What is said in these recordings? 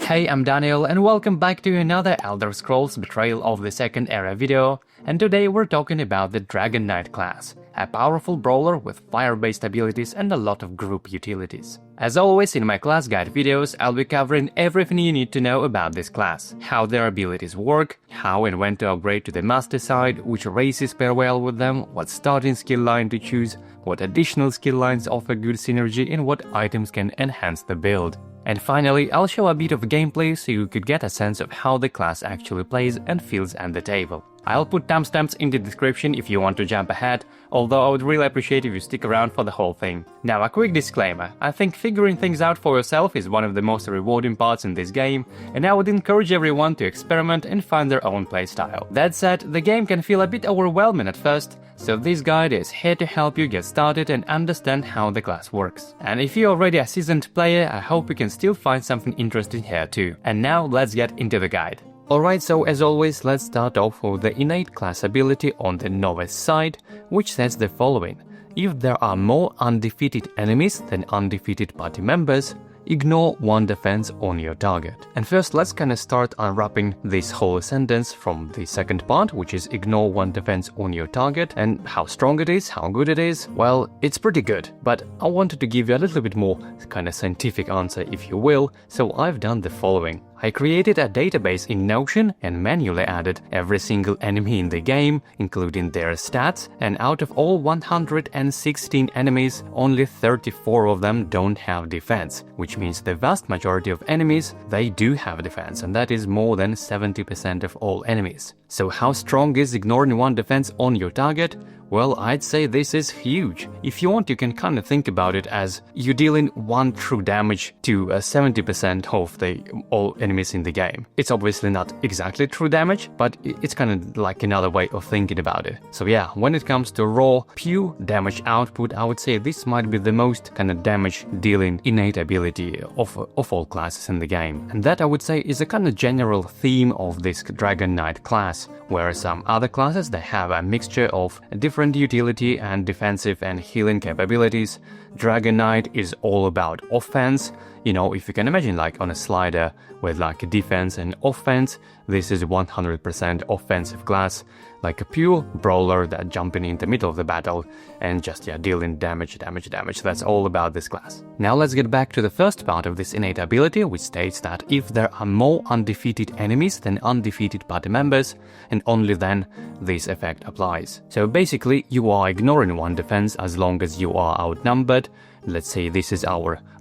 Hey, I'm Daniel and welcome back to another Elder Scrolls Betrayal of the Second Era video, and today we're talking about the Dragonknight class, a powerful brawler with fire-based abilities and a lot of group utilities. As always in my class guide videos, I'll be covering everything you need to know about this class, how their abilities work, how and when to upgrade to the master side, which races pair well with them, what starting skill line to choose, what additional skill lines offer good synergy and what items can enhance the build. And finally, I'll show a bit of gameplay so you could get a sense of how the class actually plays and feels at the table. I'll put timestamps in the description if you want to jump ahead, although I would really appreciate if you stick around for the whole thing. Now, a quick disclaimer: I think figuring things out for yourself is one of the most rewarding parts in this game, and I would encourage everyone to experiment and find their own playstyle. That said, the game can feel a bit overwhelming at first, so this guide is here to help you get started and understand how the class works. And if you're already a seasoned player, I hope you can still find something interesting here too. And now let's get into the guide. Alright, so as always, let's start off with the innate class ability on the Novice side, which says the following: if there are more undefeated enemies than undefeated party members, ignore one defense on your target. And first, let's kind of start unwrapping this whole sentence from the second part, which is ignore one defense on your target, and how strong it is, how good it is. Well, it's pretty good, but I wanted to give you a little bit more kind of scientific answer, if you will, so I've done the following. I created a database in Notion and manually added every single enemy in the game, including their stats, and out of all 116 enemies, only 34 of them don't have defense, which means the vast majority of enemies, they do have defense, and that is more than 70% of all enemies. So how strong is ignoring one defense on your target? Well, I'd say this is huge. If you want, you can kind of think about it as you dealing one true damage to 70% of all enemies in the game. It's obviously not exactly true damage, but it's kind of like another way of thinking about it. So yeah, when it comes to raw, pure damage output, I would say this might be the most kind of damage dealing innate ability of all classes in the game. And that, I would say, is a kind of general theme of this Dragonknight class, where some other classes, they have a mixture of different utility and defensive and healing capabilities. Dragonknight is all about offense. You know, if you can imagine like on a slider with like a defense and offense, this is 100% offensive class, like a pure brawler that jumping in the middle of the battle and just dealing damage. That's all about this class. Now let's get back to the first part of this innate ability, which states that if there are more undefeated enemies than undefeated party members, and only then this effect applies. So basically, you are ignoring one defense as long as you are outnumbered. Let's say this is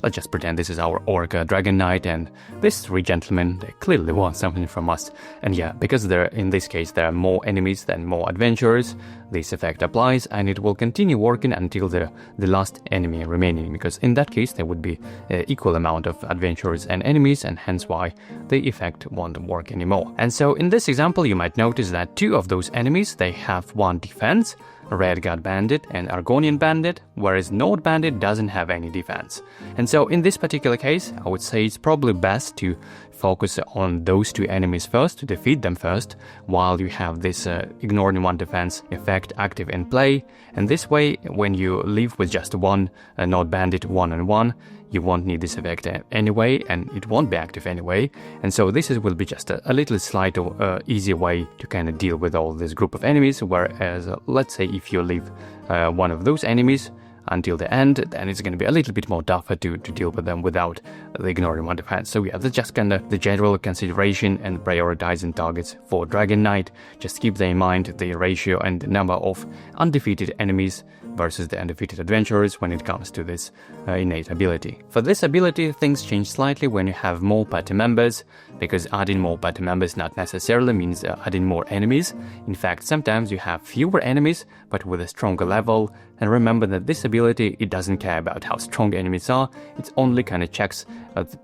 let's just pretend this is our Orca Dragonknight, and these three gentlemen, they clearly want something from us. And yeah, because in this case there are more enemies than more adventurers, this effect applies, and it will continue working until the last enemy remaining, because in that case there would be equal amount of adventurers and enemies, and hence why the effect won't work anymore. And so in this example, you might notice that two of those enemies, they have one defense, Redguard Bandit and Argonian Bandit, whereas Nord Bandit doesn't have any defense. And so in this particular case, I would say it's probably best to focus on those two enemies first, to defeat them first, while you have this ignoring one defense effect active in play. And this way, when you leave with just one Nord Bandit one-on-one, you won't need this effect anyway, and it won't be active anyway. And so this will be just a little slight easier way to kind of deal with all this group of enemies, whereas let's say if you leave one of those enemies until the end, then it's going to be a little bit more tougher to deal with them without the ignoring one defense. So yeah, that's just kind of the general consideration and prioritizing targets for Dragonknight. Just keep that in mind, the ratio and the number of undefeated enemies versus the undefeated adventurers when it comes to this innate ability. For this ability, things change slightly when you have more party members, because adding more party members not necessarily means adding more enemies. In fact, sometimes you have fewer enemies, but with a stronger level. And remember that this ability, it doesn't care about how strong enemies are, it only kind of checks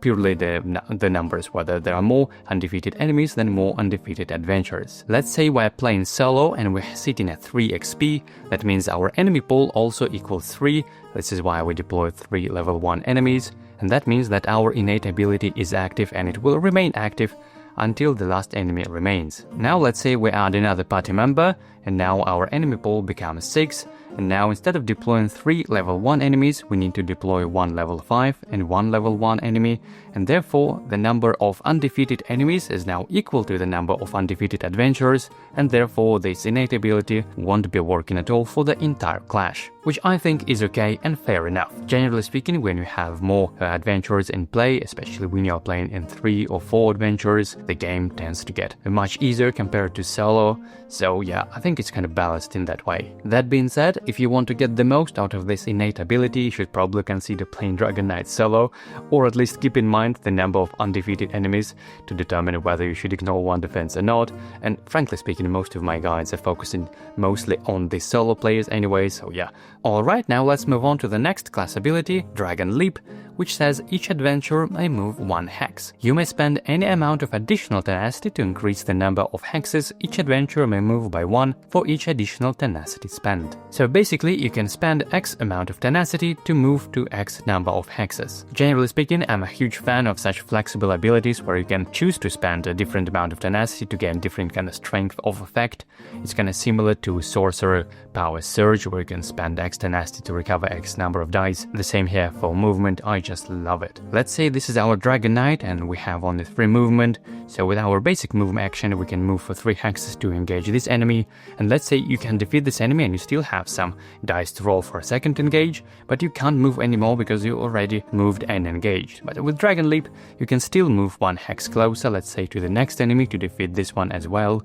purely the numbers, whether there are more undefeated enemies than more undefeated adventurers. Let's say we're playing solo and we're sitting at 3 XP, that means our enemy pool also equals 3, this is why we deploy 3 level 1 enemies, and that means that our innate ability is active and it will remain active until the last enemy remains. Now let's say we add another party member, and now our enemy pool becomes 6, and now instead of deploying 3 level 1 enemies, we need to deploy 1 level 5 and 1 level 1 enemy, and therefore the number of undefeated enemies is now equal to the number of undefeated adventurers, and therefore this innate ability won't be working at all for the entire clash, which I think is okay and fair enough. Generally speaking, when you have more adventurers in play, especially when you're playing in 3 or 4 adventurers, the game tends to get much easier compared to solo, so yeah, I think it's kind of balanced in that way. That being said, if you want to get the most out of this innate ability, you should probably consider playing Dragonknight solo, or at least keep in mind the number of undefeated enemies to determine whether you should ignore one defense or not, and frankly speaking, most of my guides are focusing mostly on the solo players anyway, so yeah. Alright, now let's move on to the next class ability, Dragon Leap, which says each adventurer may move 1 hex. You may spend any amount of additional tenacity to increase the number of hexes each adventurer may move by 1 for each additional tenacity spent. So basically, you can spend X amount of tenacity to move to X number of hexes. Generally speaking, I'm a huge fan of such flexible abilities where you can choose to spend a different amount of tenacity to gain different kind of strength of effect. It's kind of similar to Sorcerer Power Surge, where you can spend X tenacity to recover X number of dice. The same here for movement, I just love it. Let's say this is our Dragonknight and we have only 3 movement, so with our basic move action we can move for 3 hexes to engage this enemy, and let's say you can defeat this enemy and you still have some dice to roll for a second engage, but you can't move anymore because you already moved and engaged. But with Dragon Leap you can still move 1 hex closer, let's say to the next enemy, to defeat this one as well.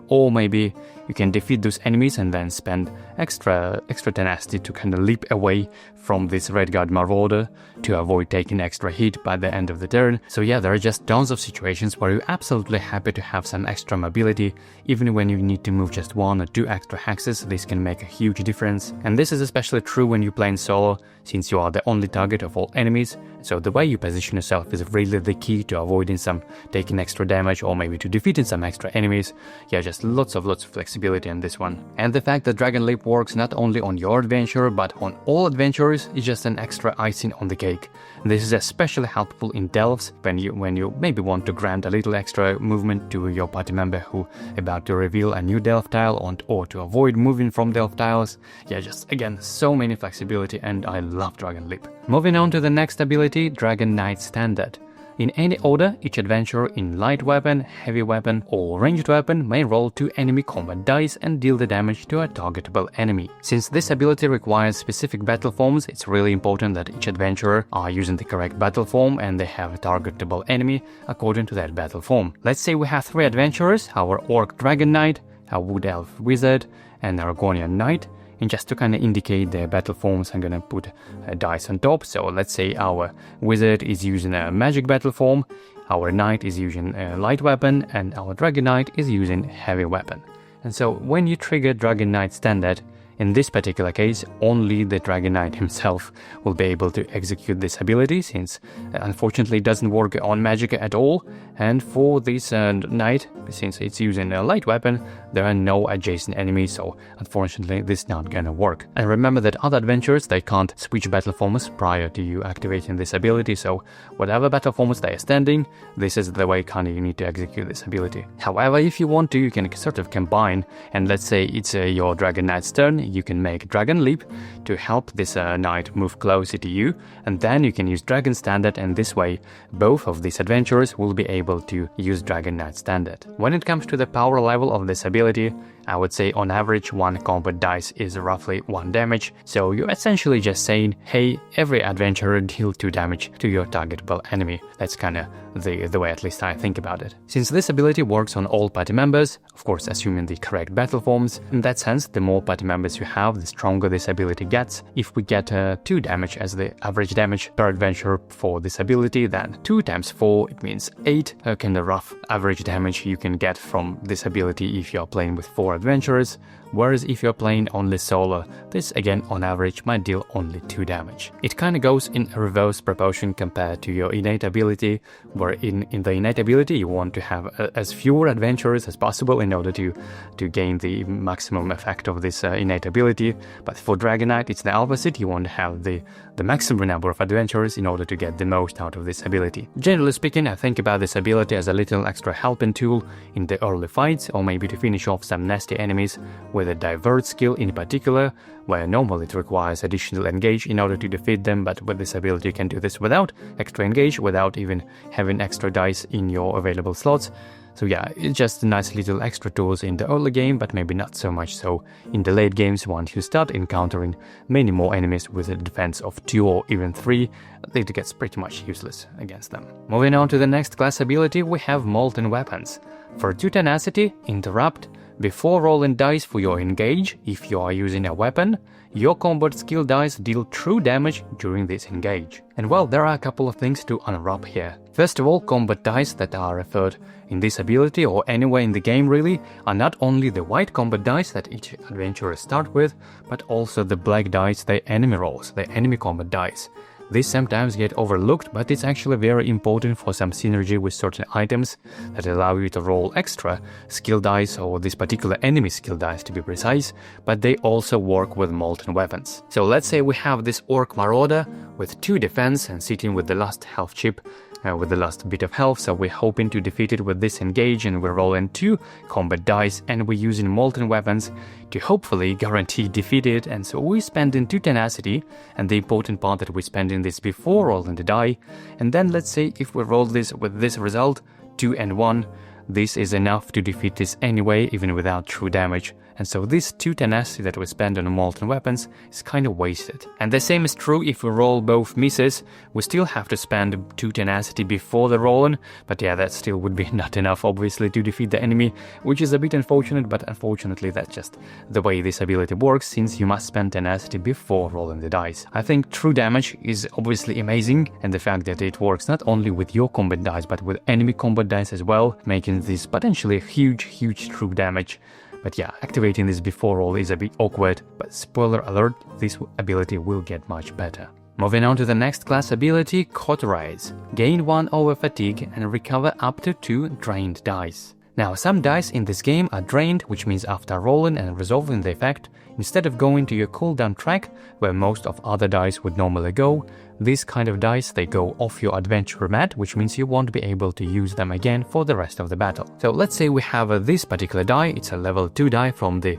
Or maybe you can defeat those enemies and then spend extra tenacity to kind of leap away from this Redguard Marauder to avoid taking extra hit by the end of the turn. So yeah, there are just tons of situations where you're absolutely happy to have some extra mobility. Even when you need to move just 1 or 2 extra hexes, this can make a huge difference. And this is especially true when you play in solo, since you are the only target of all enemies. So the way you position yourself is really the key to avoiding some taking extra damage, or maybe to defeating some extra enemies. Yeah, just lots of flexibility in this one. And the fact that Dragon Leap works not only on your adventure but on all adventurers is just an extra icing on the cake. This is especially helpful in delves when you maybe want to grant a little extra movement to your party member who about to reveal a new delve tile, or to avoid moving from delve tiles. Yeah, just again, so many flexibility, and I love Dragon Leap. Moving on to the next ability, Dragonknight Standard. In any order, each adventurer in light weapon, heavy weapon, or ranged weapon may roll 2 enemy combat dice and deal the damage to a targetable enemy. Since this ability requires specific battle forms, it's really important that each adventurer are using the correct battle form and they have a targetable enemy according to that battle form. Let's say we have 3 adventurers, our Orc Dragonknight, our Wood Elf Wizard, and our Argonian Knight. And just to kind of indicate their battle forms, I'm gonna put a dice on top. So let's say our wizard is using a magic battle form, our knight is using a light weapon, and our Dragonknight is using heavy weapon. And so when you trigger Dragonknight Standard, in this particular case, only the Dragonknight himself will be able to execute this ability, since unfortunately it doesn't work on magic at all. And for this knight, since it's using a light weapon, there are no adjacent enemies, so unfortunately this is not gonna work. And remember that other adventurers, they can't switch battle forms prior to you activating this ability, so whatever battle forms they are standing, this is the way kind of you need to execute this ability. However, if you want to, you can sort of combine, and let's say it's your Dragonknight's turn, you can make Dragon Leap to help this knight move closer to you, and then you can use Dragon Standard, and this way both of these adventurers will be able to use Dragonknight Standard. When it comes to the power level of this ability, I would say on average 1 combat dice is roughly 1 damage, so you're essentially just saying, hey, every adventurer deal 2 damage to your targetable enemy. That's kinda the way at least I think about it. Since this ability works on all party members, of course assuming the correct battle forms, in that sense the more party members you have, the stronger this ability gets. If we get 2 damage as the average damage per adventurer for this ability, then 2 times 4, it means 8 kind of rough average damage you can get from this ability if you're playing with 4 adventurers. Whereas if you're playing only solo, this again on average might deal only 2 damage. It kinda goes in reverse proportion compared to your innate ability, where in the innate ability you want to have as fewer adventurers as possible in order to gain the maximum effect of this innate ability, but for Dragonknight it's the opposite, you want to have the maximum number of adventurers in order to get the most out of this ability. Generally speaking, I think about this ability as a little extra helping tool in the early fights, or maybe to finish off some nasty enemies with a divert skill in particular, where normally it requires additional engage in order to defeat them, but with this ability you can do this without extra engage, without even having extra dice in your available slots. So yeah, it's just nice little extra tools in the early game, but maybe not so much so in the late games. Once you start encountering many more enemies with a defense of 2 or even 3, it gets pretty much useless against them. Moving on to the next class ability, we have Molten Weapons. For 2 tenacity, interrupt. Before rolling dice for your engage, if you are using a weapon, your combat skill dice deal true damage during this engage. And well, there are a couple of things to unwrap here. First of all, combat dice that are referred in this ability or anywhere in the game really are not only the white combat dice that each adventurer starts with, but also the black dice the enemy rolls, the enemy combat dice. These sometimes get overlooked, but it's actually very important for some synergy with certain items that allow you to roll extra skill dice, or this particular enemy skill dice to be precise, but they also work with molten weapons. So let's say we have this Orc Marauder with 2 defense and sitting with the last health chip, with the last bit of health, so we're hoping to defeat it with this engage, and we're rolling 2 combat dice and we're using molten weapons to hopefully guarantee defeat it. And so we're spending 2 tenacity, and the important part that we're spending this before rolling the die, and then let's say if we roll this with this result, 2 and 1, this is enough to defeat this anyway, even without true damage. And so this 2 tenacity that we spend on molten weapons is kind of wasted. And the same is true if we roll both misses. We still have to spend 2 tenacity before the rolling, but yeah, that still would be not enough obviously to defeat the enemy, which is a bit unfortunate, but unfortunately that's just the way this ability works, since you must spend tenacity before rolling the dice. I think true damage is obviously amazing, and the fact that it works not only with your combat dice but with enemy combat dice as well, making this potentially huge true damage. But yeah, activating this before roll is a bit awkward, but spoiler alert, this ability will get much better. Moving on to the next class ability, Cauterize. Gain 1 over fatigue and recover up to 2 drained dice. Now, some dice in this game are drained, which means after rolling and resolving the effect, instead of going to your cooldown track, where most of other dice would normally go, these kind of dice, they go off your adventure mat, which means you won't be able to use them again for the rest of the battle. So let's say we have this particular die, it's a level 2 die from the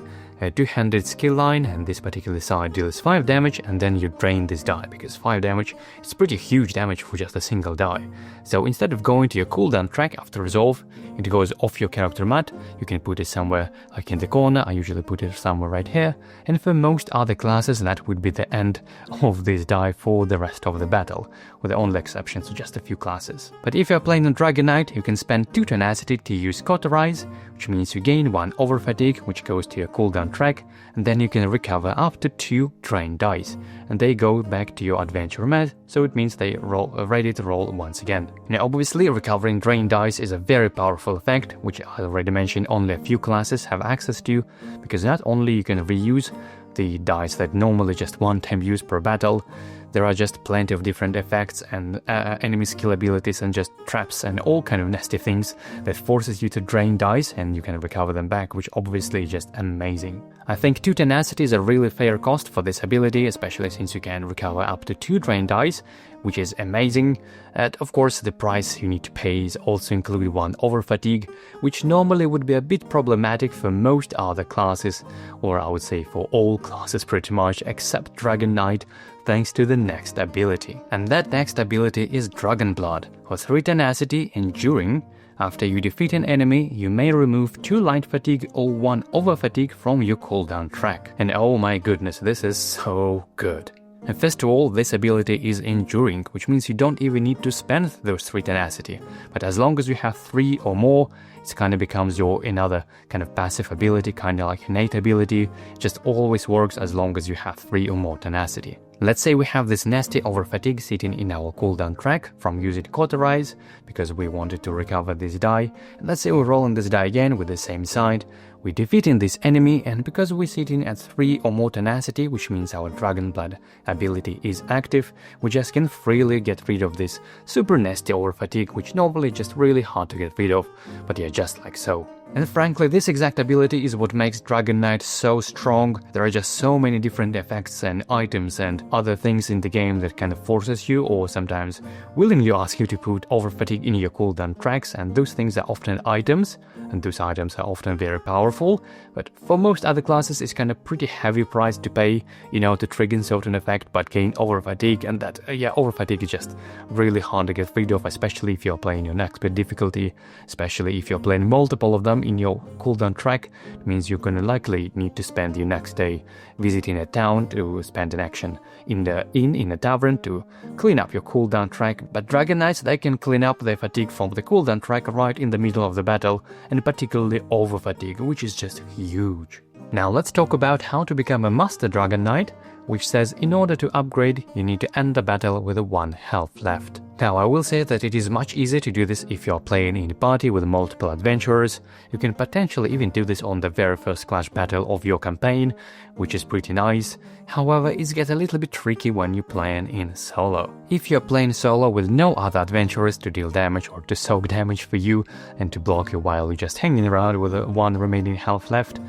200 skill line, and this particular side deals 5 damage, and then you drain this die, because 5 damage is pretty huge damage for just a single die. So instead of going to your cooldown track after resolve, it goes off your character mat. You can put it somewhere like in the corner, I usually put it somewhere right here, and for most other classes that would be the end of this die for the rest of the battle, with the only exceptions to just a few classes. But if you're playing on Dragonknight, you can spend 2 tenacity to use Cauterize, which means you gain 1 over fatigue, which goes to your cooldown track, and then you can recover up to 2 drained dice, and they go back to your adventure mat, so it means they roll ready to roll once again. Now obviously recovering drained dice is a very powerful effect, which I already mentioned only a few classes have access to, because not only you can reuse the dice that normally just one time use per battle, there are just plenty of different effects and enemy skill abilities and just traps and all kind of nasty things that forces you to drain dice and you can recover them back, which obviously is just amazing. I think 2 tenacity is a really fair cost for this ability, especially since you can recover up to 2 drain dice, which is amazing. And of course the price you need to pay is also include 1 over fatigue, which normally would be a bit problematic for most other classes, or I would say for all classes pretty much, except Dragonknight, thanks to the next ability. And that next ability is Dragon Blood. For 3 tenacity, enduring, after you defeat an enemy, you may remove 2 light fatigue or 1 over fatigue from your cooldown track. And oh my goodness, this is so good. And first of all, this ability is enduring, which means you don't even need to spend those 3 tenacity. But as long as you have 3 or more, it kind of becomes your another kind of passive ability, kind of like innate ability. It just always works as long as you have 3 or more tenacity. Let's say we have this nasty over fatigue sitting in our cooldown track from using Cauterize, because we wanted to recover this die. And let's say we're rolling this die again with the same side. We're defeating this enemy, and because we're sitting at 3 or more tenacity, which means our Dragon Blood ability is active, we just can freely get rid of this super nasty over fatigue, which normally just really hard to get rid of, but yeah, just like so. And frankly, this exact ability is what makes Dragonknight so strong. There are just so many different effects and items and other things in the game that kind of forces you or sometimes willingly ask you to put over fatigue in your cooldown tracks, and those things are often items, and those items are often very powerful. powerful, but for most other classes it's kind of pretty heavy price to pay, to trigger certain effect but gain over fatigue, and that, over fatigue is just really hard to get rid of, especially if you're playing on expert difficulty, especially if you're playing multiple of them in your cooldown track. It means you're gonna likely need to spend your next day visiting a town to spend an action in the inn, in a tavern, to clean up your cooldown track. But Dragon Knights, they can clean up their fatigue from the cooldown track right in the middle of the battle, and particularly over fatigue, which is just huge. Now let's talk about how to become a Master Dragon Knight, which says in order to upgrade you need to end the battle with 1 health left. Now I will say that it is much easier to do this if you are playing in a party with multiple adventurers. You can potentially even do this on the very first clash battle of your campaign, which is pretty nice. However, it gets a little bit tricky when you're playing in solo. If you're playing solo with no other adventurers to deal damage or to soak damage for you and to block you while you're just hanging around with 1 remaining health left,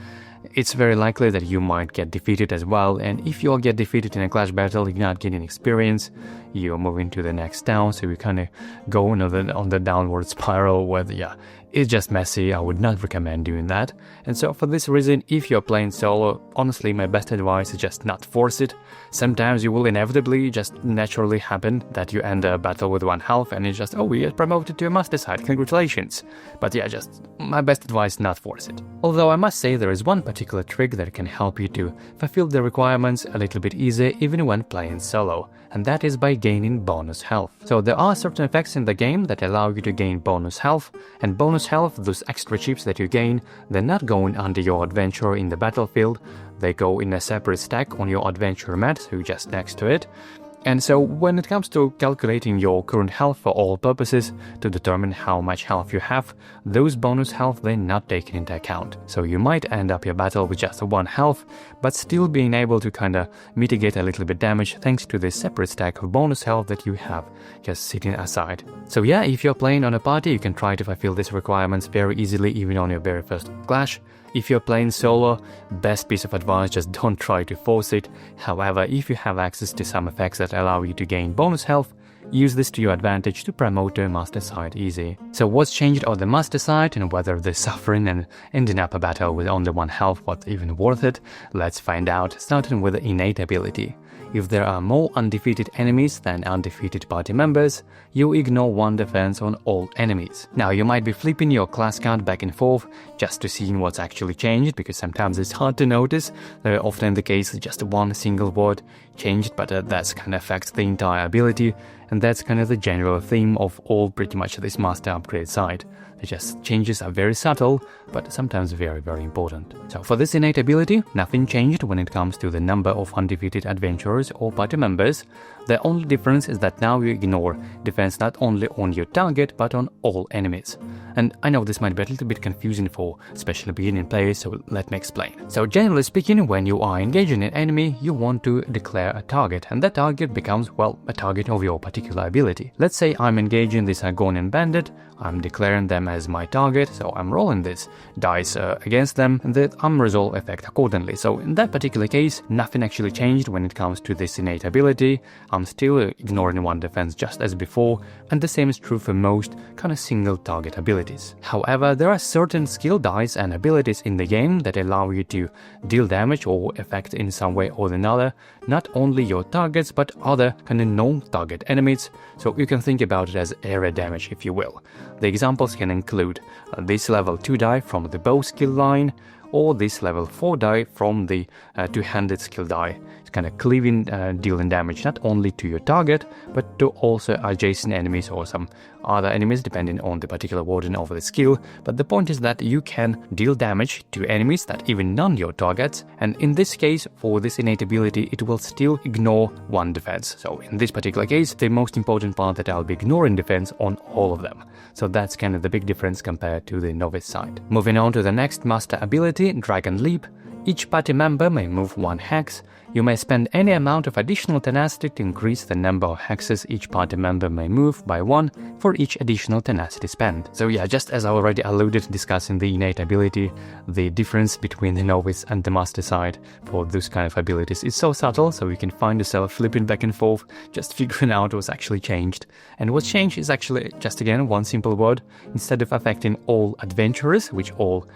it's very likely that you might get defeated as well, and if you all get defeated in a clash battle, you're not getting experience, you're moving to the next town, so you kind of go on the downward spiral where, it's just messy. I would not recommend doing that. And so for this reason, if you're playing solo, honestly my best advice is just not force it. Sometimes you will inevitably just naturally happen that you end a battle with 1 health and it's just, oh, we get promoted to a master side, congratulations. But just my best advice, not force it. Although I must say there is one particular trick that can help you to fulfill the requirements a little bit easier even when playing solo, and that is by gaining bonus health. So there are certain effects in the game that allow you to gain bonus health, and bonus health, those extra chips that you gain, they're not going under your adventure in the battlefield, they go in a separate stack on your adventure mat, so just next to it. And so when it comes to calculating your current health for all purposes to determine how much health you have, those bonus health they're not taken into account. So you might end up your battle with just 1 health, but still being able to kinda mitigate a little bit damage thanks to this separate stack of bonus health that you have just sitting aside. So if you're playing on a party, you can try to fulfill these requirements very easily even on your very first clash. If you're playing solo, best piece of advice, just don't try to force it. However, if you have access to some effects that allow you to gain bonus health, use this to your advantage to promote to a master side easy. So what's changed on the master side, and whether the suffering and ending up a battle with only 1 health was even worth it? Let's find out, starting with the innate ability. If there are more undefeated enemies than undefeated party members, you ignore 1 defense on all enemies. Now you might be flipping your class count back and forth just to see what's actually changed, because sometimes it's hard to notice. Often in the case just 1 single word changed, but that's kind of affects the entire ability, and that's kind of the general theme of all pretty much this master upgrade side. The just changes are very subtle, but sometimes very, very important. So for this innate ability, nothing changed when it comes to the number of undefeated adventurers or party members. The only difference is that now you ignore defense not only on your target, but on all enemies. And I know this might be a little bit confusing for especially beginning players, so let me explain. So generally speaking, when you are engaging an enemy, you want to declare a target, and that target becomes, well, a target of your particular ability. Let's say I'm engaging this Argonian bandit, I'm declaring them as my target, so I'm rolling this dice against them, and the unresolved effect accordingly. So in that particular case, nothing actually changed when it comes to this innate ability. I'm still ignoring 1 defense just as before, and the same is true for most kind of single target abilities. However, there are certain skill dice and abilities in the game that allow you to deal damage or effect in some way or another, not only your targets but other kind of non-target enemies, so you can think about it as area damage if you will. The examples can include this level 2 die from the bow skill line, or this level 4 die from the 2-handed skill die. It's kind of cleaving, dealing damage not only to your target, but to also adjacent enemies or some other enemies depending on the particular wording of the skill. But the point is that you can deal damage to enemies that even non your targets, and in this case, for this innate ability, it will still ignore 1 defense. So in this particular case, the most important part that I'll be ignoring defense on all of them. So that's kind of the big difference compared to the Novice side. Moving on to the next master ability, Dragon Leap. Each party member may move 1 hex. You may spend any amount of additional tenacity to increase the number of hexes each party member may move by 1 for each additional tenacity spent. So yeah, just as I already alluded discussing the innate ability, the difference between the Novice and the Master side for those kind of abilities is so subtle, so you can find yourself flipping back and forth, just figuring out what's actually changed. And what's changed is actually, just again, one simple word. Instead of affecting all adventurers, which all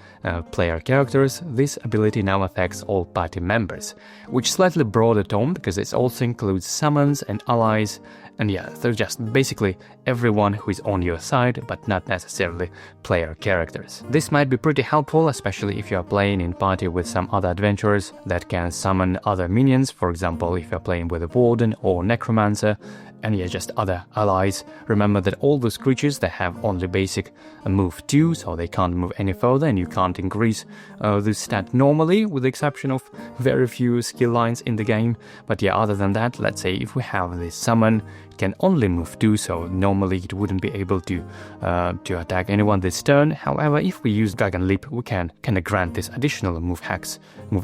player characters, this ability now affects all party members, which slightly broader term because it also includes summons and allies, and yeah, so just basically everyone who is on your side, but not necessarily player characters. This might be pretty helpful, especially if you are playing in party with some other adventurers that can summon other minions, for example if you're playing with a warden or necromancer, and yeah, just other allies. Remember that all those creatures, they have only basic move 2, so they can't move any further, and you can't increase this stat normally, with the exception of very few skill lines in the game. But yeah, other than that, let's say if we have this summon, it can only move 2, so normally it wouldn't be able to attack anyone this turn. However, if we use Dragon Leap, we can kind of grant this additional move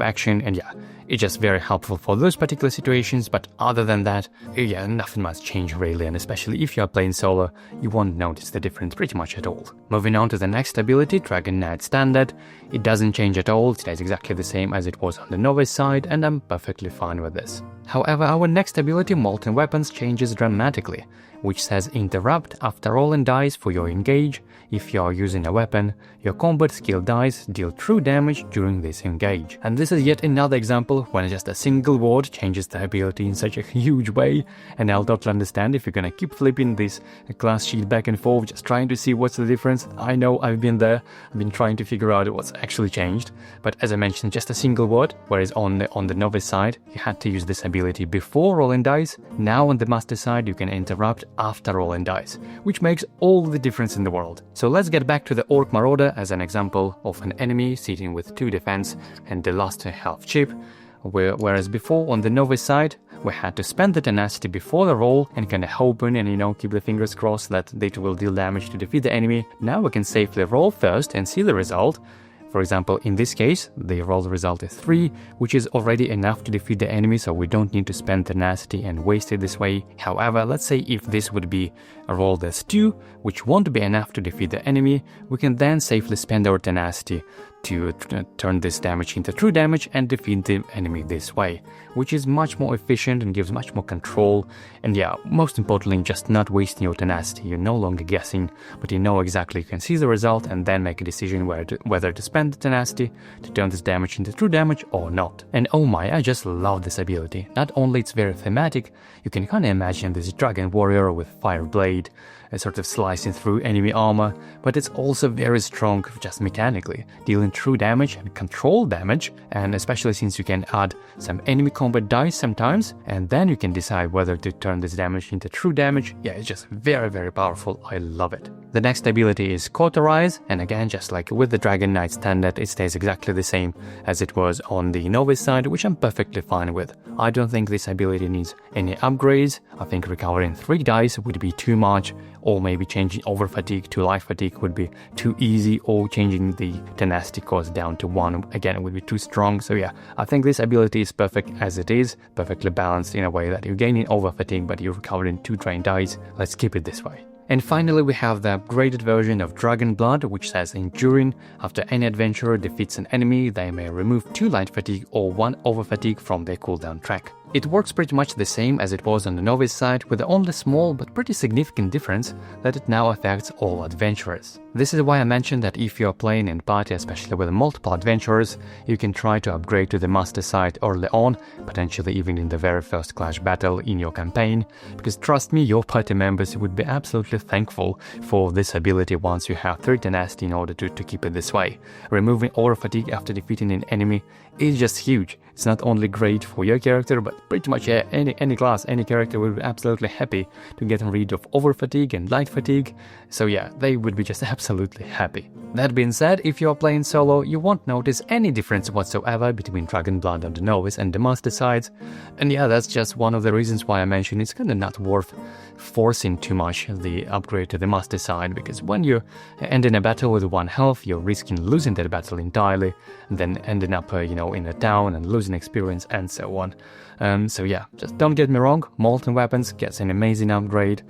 action, and yeah, it's just very helpful for those particular situations. But other than that, yeah, nothing must change really, and especially if you are playing solo, you won't notice the difference pretty much at all. Moving on to the next ability, Dragonknight Standard. It doesn't change at all, it stays exactly the same as it was on the Novice side, and I'm perfectly fine with this. However, our next ability, Molten Weapons, changes dramatically, which says interrupt after rolling dice for your engage. If you are using a weapon, your combat skill dice deal true damage during this engage. And this is yet another example when just a single word changes the ability in such a huge way, and I'll totally understand if you're gonna keep flipping this class sheet back and forth, just trying to see what's the difference. I know I've been there, I've been trying to figure out what's actually changed, but as I mentioned, just a single word, whereas on the Novice side, you had to use this ability before rolling dice. Now on the Master side, you can interrupt after rolling dice, which makes all the difference in the world. So let's get back to the Orc Marauder as an example of an enemy sitting with 2 defense and the last health chip, whereas before on the Novice side, we had to spend the tenacity before the roll and kind of hoping and keep the fingers crossed that it will deal damage to defeat the enemy. Now we can safely roll first and see the result. For example, in this case, the roll result is 3, which is already enough to defeat the enemy, so we don't need to spend tenacity and waste it this way. However, let's say if this would be a roll as 2, which won't be enough to defeat the enemy, we can then safely spend our tenacity to turn this damage into true damage and defeat the enemy this way, which is much more efficient and gives much more control. And yeah, most importantly, just not wasting your tenacity. You're no longer guessing, but you know exactly, you can see the result and then make a decision whether to spend the tenacity to turn this damage into true damage or not. And oh my, I just love this ability. Not only it's very thematic, you can kind of imagine this dragon warrior with fire blade, sort of slicing through enemy armor, but it's also very strong just mechanically, dealing true damage and control damage, and especially since you can add some enemy combat dice sometimes, and then you can decide whether to turn this damage into true damage. Yeah, it's just very, very powerful. I love it. The next ability is Cauterize, and again, just like with the Dragonknight Standard, it stays exactly the same as it was on the Novice side, which I'm perfectly fine with. I don't think this ability needs any upgrades. I think recovering 3 dice would be too much, or maybe changing over fatigue to life fatigue would be too easy, or changing the tenacity cost down to 1 again would be too strong. So yeah, I think this ability is perfect as it is, perfectly balanced in a way that you're gaining over fatigue but you're recovering 2 drained dice. Let's keep it this way. And finally, we have the upgraded version of Dragon Blood, which says Enduring. After any adventurer defeats an enemy, they may remove 2 light fatigue or 1 over fatigue from their cooldown track. It works pretty much the same as it was on the Novice side, with the only small but pretty significant difference that it now affects all adventurers. This is why I mentioned that if you are playing in party, especially with multiple adventurers, you can try to upgrade to the Master side early on, potentially even in the very first clash battle in your campaign, because trust me, your party members would be absolutely thankful for this ability once you have 3 tenacity in order to keep it this way. Removing over fatigue after defeating an enemy is just huge. It's not only great for your character, but pretty much any class, any character would be absolutely happy to get rid of over fatigue and light fatigue. So yeah, they would be just absolutely happy. That being said, if you're playing solo, you won't notice any difference whatsoever between Dragonblood on the Novice and the Master sides. And yeah, that's just one of the reasons why I mentioned it's kind of not worth forcing too much the upgrade to the Master side, because when you end in a battle with 1 health, you're risking losing that battle entirely, and then ending up, you know, in a town and losing experience and so on. So yeah, just don't get me wrong, Molten Weapons gets an amazing upgrade.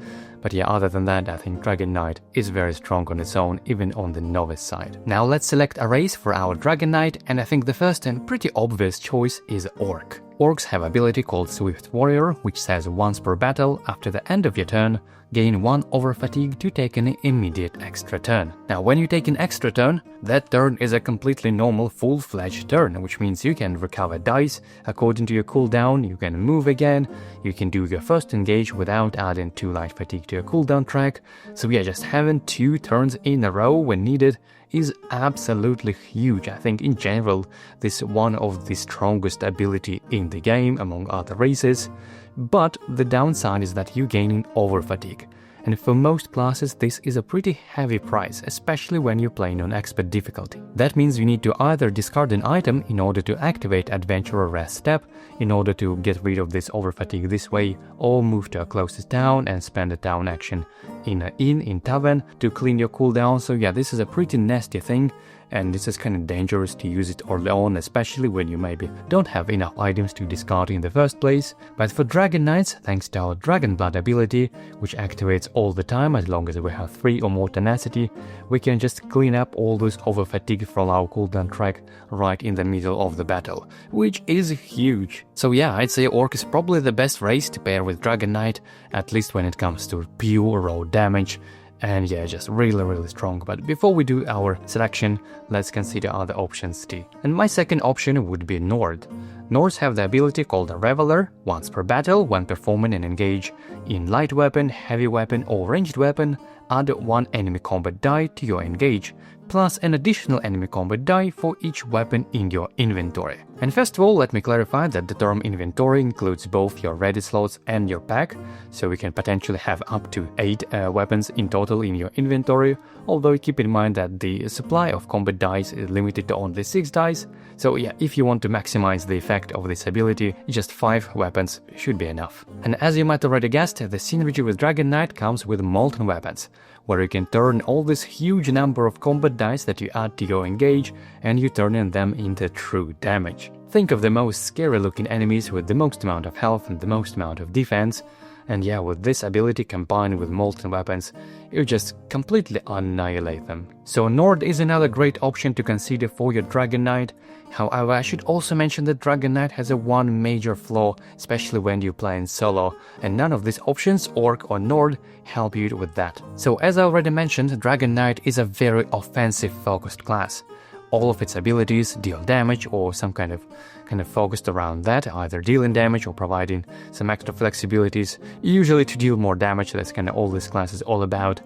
But yeah, other than that, I think Dragonknight is very strong on its own, even on the Novice side. Now let's select a race for our Dragonknight, and I think the first and pretty obvious choice is Orc. Orcs have ability called Swift Warrior, which says once per battle, after the end of your turn, gain 1 over fatigue to take an immediate extra turn. Now when you take an extra turn, that turn is a completely normal full-fledged turn, which means you can recover dice according to your cooldown, you can move again, you can do your first engage without adding 2 light fatigue to your cooldown track. So yeah, just having 2 turns in a row when needed is absolutely huge. I think in general this is one of the strongest ability in the game among other races, but the downside is that you're gaining over fatigue. And for most classes this is a pretty heavy price, especially when you're playing on expert difficulty. That means you need to either discard an item in order to activate Adventurer Rest Step in order to get rid of this over fatigue this way, or move to a closest town and spend a town action in an inn, in tavern, to clean your cooldown. So yeah, this is a pretty nasty thing, and this is kind of dangerous to use it alone, especially when you maybe don't have enough items to discard in the first place. But for Dragonknights, thanks to our Dragonblood ability, which activates all the time as long as we have 3 or more tenacity, we can just clean up all those over fatigue from our cooldown track right in the middle of the battle, which is huge. So yeah, I'd say Orc is probably the best race to pair with Dragonknight, at least when it comes to pure raw damage. And yeah, just really strong. But before we do our selection, let's consider other options too. And my second option would be Nord. Nords have the ability called a Reveler. Once per battle, when performing an engage in light weapon, heavy weapon or ranged weapon, add 1 enemy combat die to your engage, plus an additional enemy combat die for each weapon in your inventory. And first of all, let me clarify that the term inventory includes both your ready slots and your pack, so you can potentially have up to 8 weapons in total in your inventory, although keep in mind that the supply of combat dice is limited to only 6 dice, so yeah, if you want to maximize the effect of this ability, just 5 weapons should be enough. And as you might already guessed, the synergy with Dragonknight comes with Molten Weapons, where you can turn all this huge number of combat dice that you add to your engage and you turn them into true damage. Think of the most scary looking enemies with the most amount of health and the most amount of defense, and yeah, with this ability combined with Molten Weapons, you just completely annihilate them. So Nord is another great option to consider for your Dragonknight. However, I should also mention that Dragonknight has one major flaw, especially when you play in solo, and none of these options, Orc or Nord, help you with that. So as I already mentioned, Dragonknight is a very offensive focused class. All of its abilities deal damage or some kind of focused around that, either dealing damage or providing some extra flexibilities, usually to deal more damage. That's kind of all this class is all about.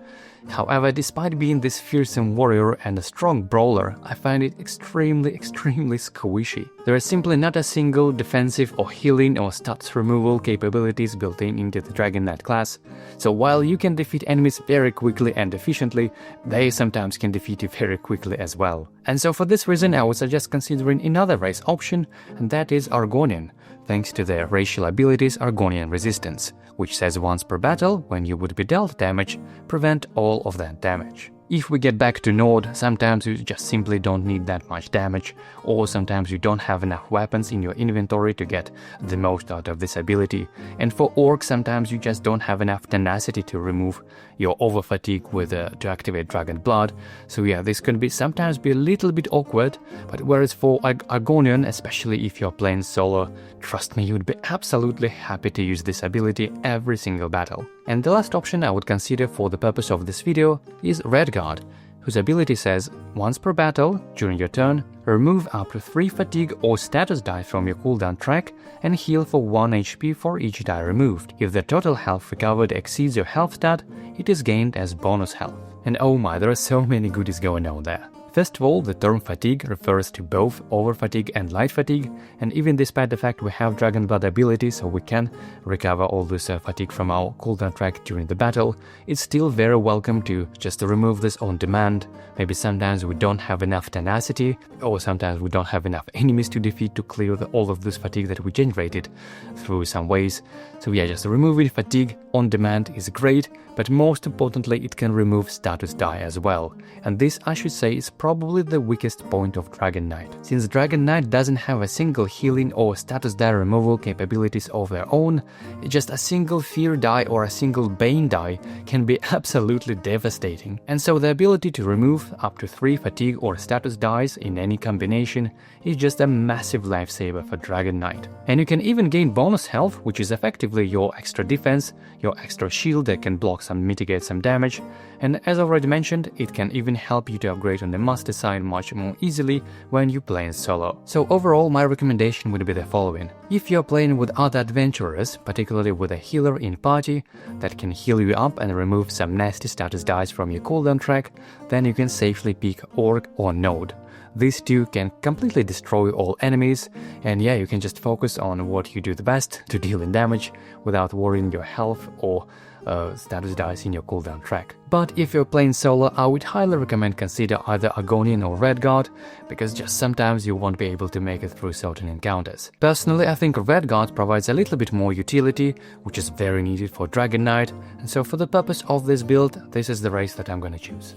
However, despite being this fearsome warrior and a strong brawler, I find it extremely squishy. There is simply not a single defensive or healing or stats removal capabilities built into the Dragonknight class, so while you can defeat enemies very quickly and efficiently, they sometimes can defeat you very quickly as well. And so for this reason, I would suggest considering another race option, and that is Argonian, thanks to their racial abilities Argonian Resistance, which says once per battle, when you would be dealt damage, prevent all of that damage. If we get back to Nord, sometimes you just simply don't need that much damage, or sometimes you don't have enough weapons in your inventory to get the most out of this ability. And for Orc, sometimes you just don't have enough tenacity to remove your over fatigue with to activate Dragonblood. So yeah, this can sometimes be a little bit awkward, but whereas for Argonian, especially if you're playing solo, trust me, you'd be absolutely happy to use this ability every single battle. And the last option I would consider for the purpose of this video is Redguard, whose ability says, once per battle, during your turn, remove up to 3 fatigue or status die from your cooldown track and heal for 1 HP for each die removed. If the total health recovered exceeds your health stat, it is gained as bonus health. And oh my, there are so many goodies going on there. First of all, the term fatigue refers to both over fatigue and light fatigue, and even despite the fact we have Dragon Blood ability, so we can recover all this fatigue from our cooldown track during the battle, it's still very welcome to just remove this on demand. Maybe sometimes we don't have enough tenacity, or sometimes we don't have enough enemies to defeat to clear all of this fatigue that we generated through some ways. So yeah, just removing fatigue on demand is great, but most importantly it can remove status die as well. And this, I should say, is probably the weakest point of Dragonknight. Since Dragonknight doesn't have a single healing or status die removal capabilities of their own, just a single fear die or a single bane die can be absolutely devastating. And so the ability to remove up to 3 fatigue or status dies in any combination is just a massive lifesaver for Dragonknight. And you can even gain bonus health, which is effectively your extra defense, your extra shield that can block and mitigate some damage, and as already mentioned, it can even help you to upgrade on the master side much more easily when you play in solo. So overall, my recommendation would be the following. If you're playing with other adventurers, particularly with a healer in party that can heal you up and remove some nasty status dice from your cooldown track, then you can safely pick Orc or Node. These two can completely destroy all enemies, and yeah, you can just focus on what you do the best to deal in damage without worrying your health or status dice in your cooldown track. But if you're playing solo, I would highly recommend consider either Argonian or Redguard, because just sometimes you won't be able to make it through certain encounters. Personally, I think Redguard provides a little bit more utility, which is very needed for Dragonknight, and so for the purpose of this build, this is the race that I'm gonna choose.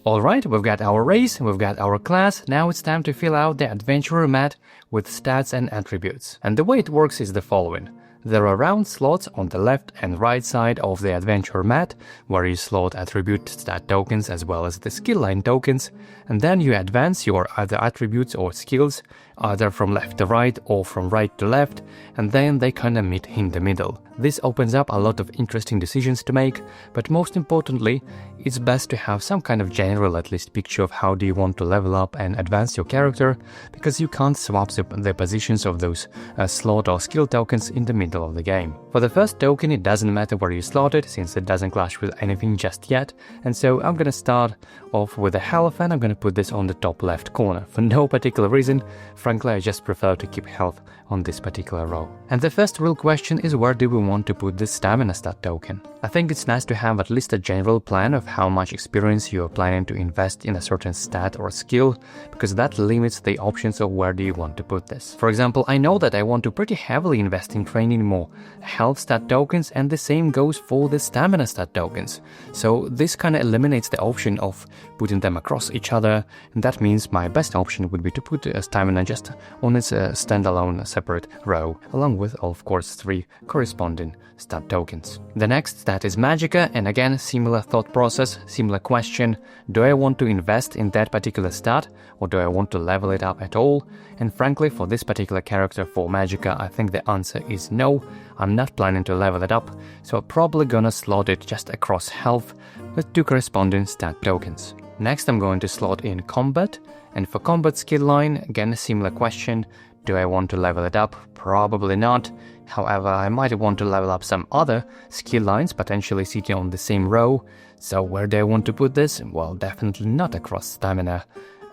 Alright, we've got our race, we've got our class, now it's time to fill out the adventurer mat with stats and attributes. And the way it works is the following. There are round slots on the left and right side of the adventure mat, where you slot attribute stat tokens as well as the skill line tokens, and then you advance your either attributes or skills, either from left to right or from right to left, and then they kinda meet in the middle. This opens up a lot of interesting decisions to make, but most importantly, it's best to have some kind of general at least picture of how do you want to level up and advance your character, because you can't swap the positions of those slot or skill tokens in the middle of the game. For the first token, it doesn't matter where you slot it, since it doesn't clash with anything just yet, and so I'm gonna start off with the health, and I'm gonna put this on the top left corner. For no particular reason, frankly I just prefer to keep health on this particular row. And the first real question is, where do we want to put this stamina stat token? I think it's nice to have at least a general plan of how much experience you are planning to invest in a certain stat or skill, because that limits the options of where do you want to put this. For example, I know that I want to pretty heavily invest in training more health stat tokens, and the same goes for the stamina stat tokens. So this kind of eliminates the option of putting them across each other, and that means my best option would be to put stamina just on its standalone separate row, along with, of course, 3 corresponding stat tokens. The next stat is Magicka, and again, similar thought process, similar question. Do I want to invest in that particular stat, or do I want to level it up at all? And frankly, for this particular character, for Magicka, I think the answer is no. I'm not planning to level it up, so I'm probably gonna slot it just across health with 2 corresponding stat tokens. Next, I'm going to slot in Combat, and for Combat skill line, again, a similar question. Do I want to level it up? Probably not. However, I might want to level up some other skill lines, potentially sitting on the same row. So where do I want to put this? Well, definitely not across stamina.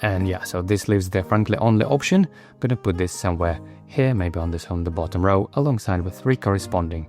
And yeah, so this leaves the frankly only option. I'm gonna put this somewhere here, maybe on the bottom row, alongside with 3 corresponding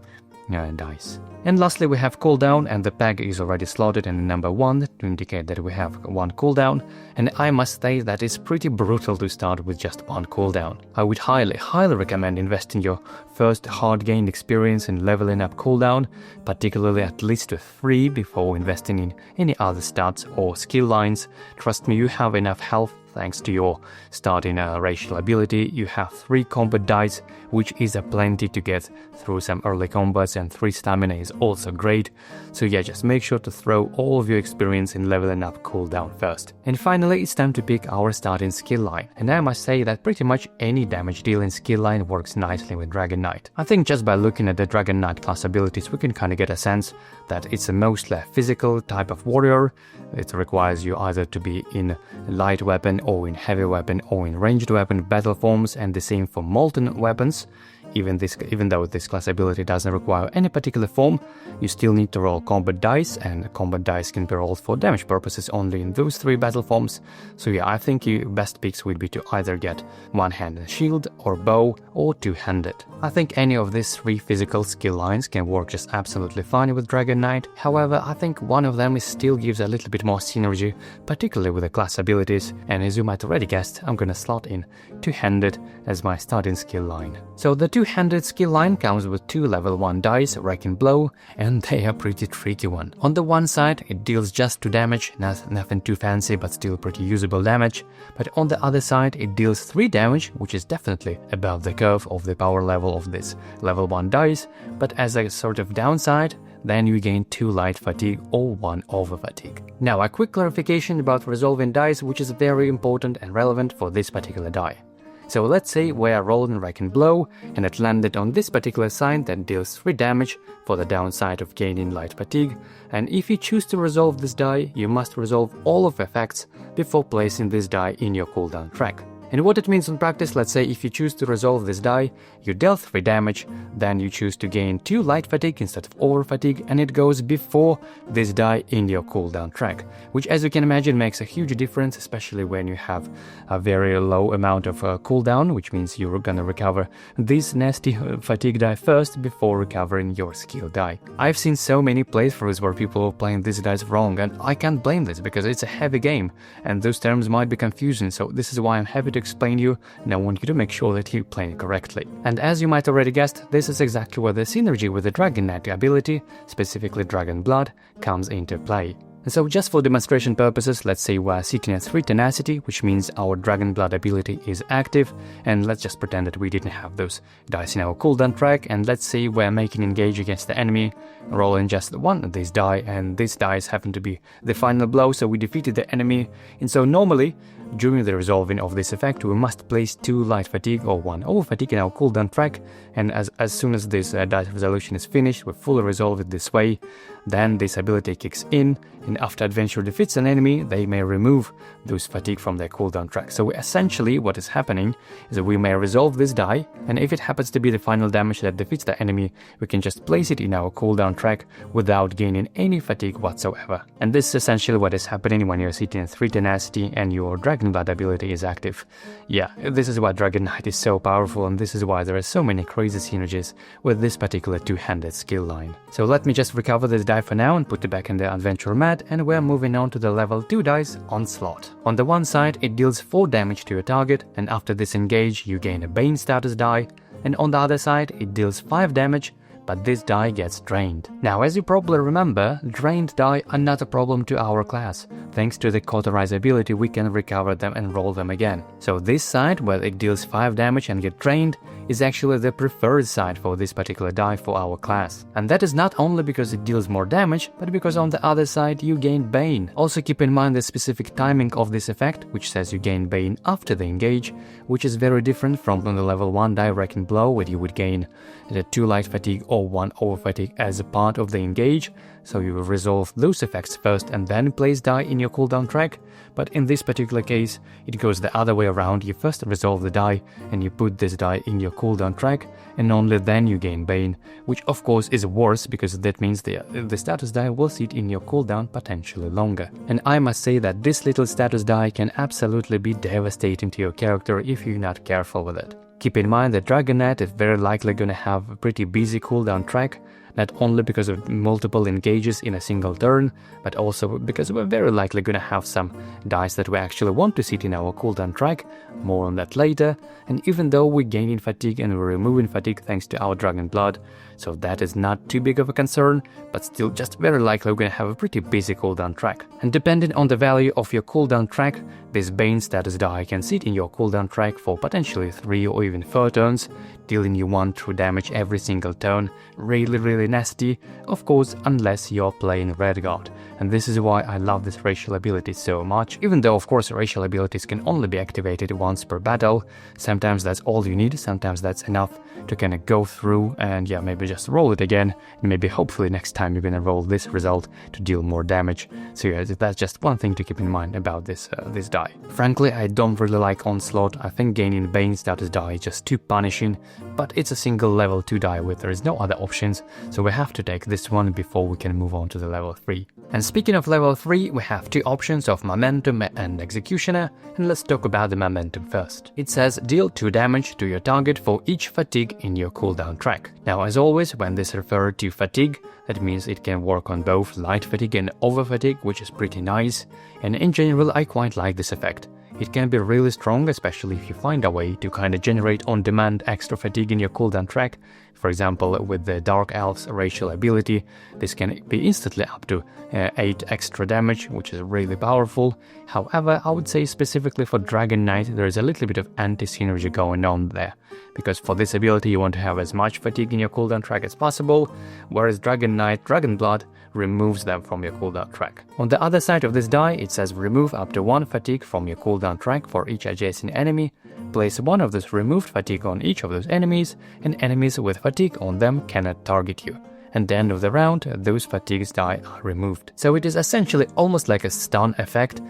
dice. And lastly, we have cooldown, and the peg is already slotted in number 1 to indicate that we have 1 cooldown, and I must say that it's pretty brutal to start with just 1 cooldown. I would highly recommend investing your first hard-gained experience in leveling up cooldown, particularly at least with 3 before investing in any other stats or skill lines. Trust me, you have enough health thanks to your starting racial ability. You have 3 combat dice, which is a plenty to get through some early combats, and 3 stamina is also great. So yeah, just make sure to throw all of your experience in leveling up cooldown first. And finally, it's time to pick our starting skill line. And I must say that pretty much any damage dealing skill line works nicely with Dragonknight. I think just by looking at the Dragonknight class abilities, we can kind of get a sense that it's a mostly physical type of warrior. It requires you either to be in light weapon or in heavy weapon or in ranged weapon battle forms, and the same for molten weapons. even though this class ability doesn't require any particular form, you still need to roll combat dice, and combat dice can be rolled for damage purposes only in those 3 battle forms. So yeah, I think your best picks would be to either get one-handed shield or bow or two-handed. I think any of these 3 physical skill lines can work just absolutely fine with Dragonknight. However, I think one of them still gives a little bit more synergy, particularly with the class abilities, and as you might already guessed, I'm gonna slot in two-handed as my starting skill line. So the two-handed skill line comes with 2 level 1 dice, Wrecking Blow, and they are pretty tricky one. On the one side, it deals just 2 damage, nothing too fancy but still pretty usable damage, but on the other side it deals 3 damage, which is definitely above the curve of the power level of this level 1 dice, but as a sort of downside, then you gain 2 light fatigue or 1 over fatigue. Now a quick clarification about resolving dice, which is very important and relevant for this particular die. So let's say we are rolling Wrecking Blow and it landed on this particular sign that deals 3 damage for the downside of gaining light fatigue, and if you choose to resolve this die, you must resolve all of the effects before placing this die in your cooldown track. And what it means in practice, let's say if you choose to resolve this die, you dealt 3 damage, then you choose to gain 2 light fatigue instead of over fatigue, and it goes before this die in your cooldown track, which as you can imagine makes a huge difference, especially when you have a very low amount of cooldown, which means you're gonna recover this nasty fatigue die first before recovering your skill die. I've seen so many playthroughs where people are playing these dice wrong, and I can't blame this because it's a heavy game and those terms might be confusing, so this is why I'm happy to explain you, and I want you to make sure that you're playing correctly. And as you might already guessed, this is exactly where the synergy with the Dragonknight ability, specifically Dragon Blood, comes into play. And so just for demonstration purposes, let's say we're sitting at 3 tenacity, which means our Dragon Blood ability is active, and let's just pretend that we didn't have those dice in our cooldown track, and let's say we're making engage against the enemy, rolling just 1 of these die, and these dice happen to be the final blow, so we defeated the enemy. And so normally, during the resolving of this effect, we must place 2 light fatigue or 1 over fatigue in our cooldown track, and as soon as this dice resolution is finished, we fully resolve it this way, then this ability kicks in, and after adventure defeats an enemy, they may remove those fatigue from their cooldown track. So essentially what is happening is that we may resolve this die, and if it happens to be the final damage that defeats the enemy, we can just place it in our cooldown track without gaining any fatigue whatsoever. And this is essentially what is happening when you're sitting at 3 tenacity and your Dragon Blood ability is active. Yeah, this is why Dragonknight is so powerful, and this is why there are so many crazy synergies with this particular two-handed skill line. So let me just recover this die for now and put it back in the adventure mat, and we're moving on to the level 2 dice Onslaught. On the one side, it deals 4 damage to your target, and after this engage, you gain a Bane status die, and on the other side, it deals 5 damage, but this die gets drained. Now, as you probably remember, drained die are not a problem to our class. Thanks to the Cauterize ability, we can recover them and roll them again. So this side, where it deals 5 damage and get drained, is actually the preferred side for this particular die for our class. And that is not only because it deals more damage, but because on the other side you gain Bane. Also keep in mind the specific timing of this effect, which says you gain Bane after the engage, which is very different from the level 1 die Wrecking Blow, where you would gain the 2 light fatigue or 1 over fatigue as a part of the engage, so you will resolve those effects first and then place die in your cooldown track. But in this particular case, it goes the other way around. You first resolve the die and you put this die in your cooldown track, and only then you gain Bane, which of course is worse because that means the status die will sit in your cooldown potentially longer. And I must say that this little status die can absolutely be devastating to your character if you're not careful with it. Keep in mind that Dragonknight is very likely gonna have a pretty busy cooldown track, not only because of multiple engages in a single turn, but also because we're very likely gonna have some dice that we actually want to sit in our cooldown track, more on that later, and even though we're gaining fatigue and we're removing fatigue thanks to our Dragon Blood, so that is not too big of a concern, but still just very likely we're gonna have a pretty busy cooldown track. And depending on the value of your cooldown track, this Bane status die can sit in your cooldown track for potentially 3 or even 4 turns, dealing you 1 true damage every single turn, really nasty, of course unless you're playing Redguard. And this is why I love this racial ability so much, even though of course racial abilities can only be activated once per battle. Sometimes that's all you need, sometimes that's enough to kind of go through and yeah, maybe we just roll it again, and maybe hopefully next time you're gonna roll this result to deal more damage. So yeah, that's just one thing to keep in mind about this die. Frankly, I don't really like Onslaught. I think gaining Bane status die is just too punishing, but it's a single level 2 die with there is no other options, so we have to take this one before we can move on to the level 3. And speaking of level 3, we have two options of Momentum and Executioner, and let's talk about the Momentum first. It says deal 2 damage to your target for each fatigue in your cooldown track. Now as always, when this refers to fatigue, that means it can work on both light fatigue and over fatigue, which is pretty nice, and in general I quite like this effect. It can be really strong, especially if you find a way to kind of generate on-demand extra fatigue in your cooldown track. For example, with the Dark Elf's racial ability, this can be instantly up to 8 extra damage, which is really powerful. However, I would say specifically for Dragonknight, there is a little bit of anti-synergy going on there, because for this ability you want to have as much fatigue in your cooldown track as possible, whereas Dragonknight Dragonblood removes them from your cooldown track. On the other side of this die, it says remove up to 1 fatigue from your cooldown track for each adjacent enemy, place 1 of this removed fatigue on each of those enemies, and enemies with fatigue on them cannot target you. At the end of the round, those fatigues die are removed. So it is essentially almost like a stun effect,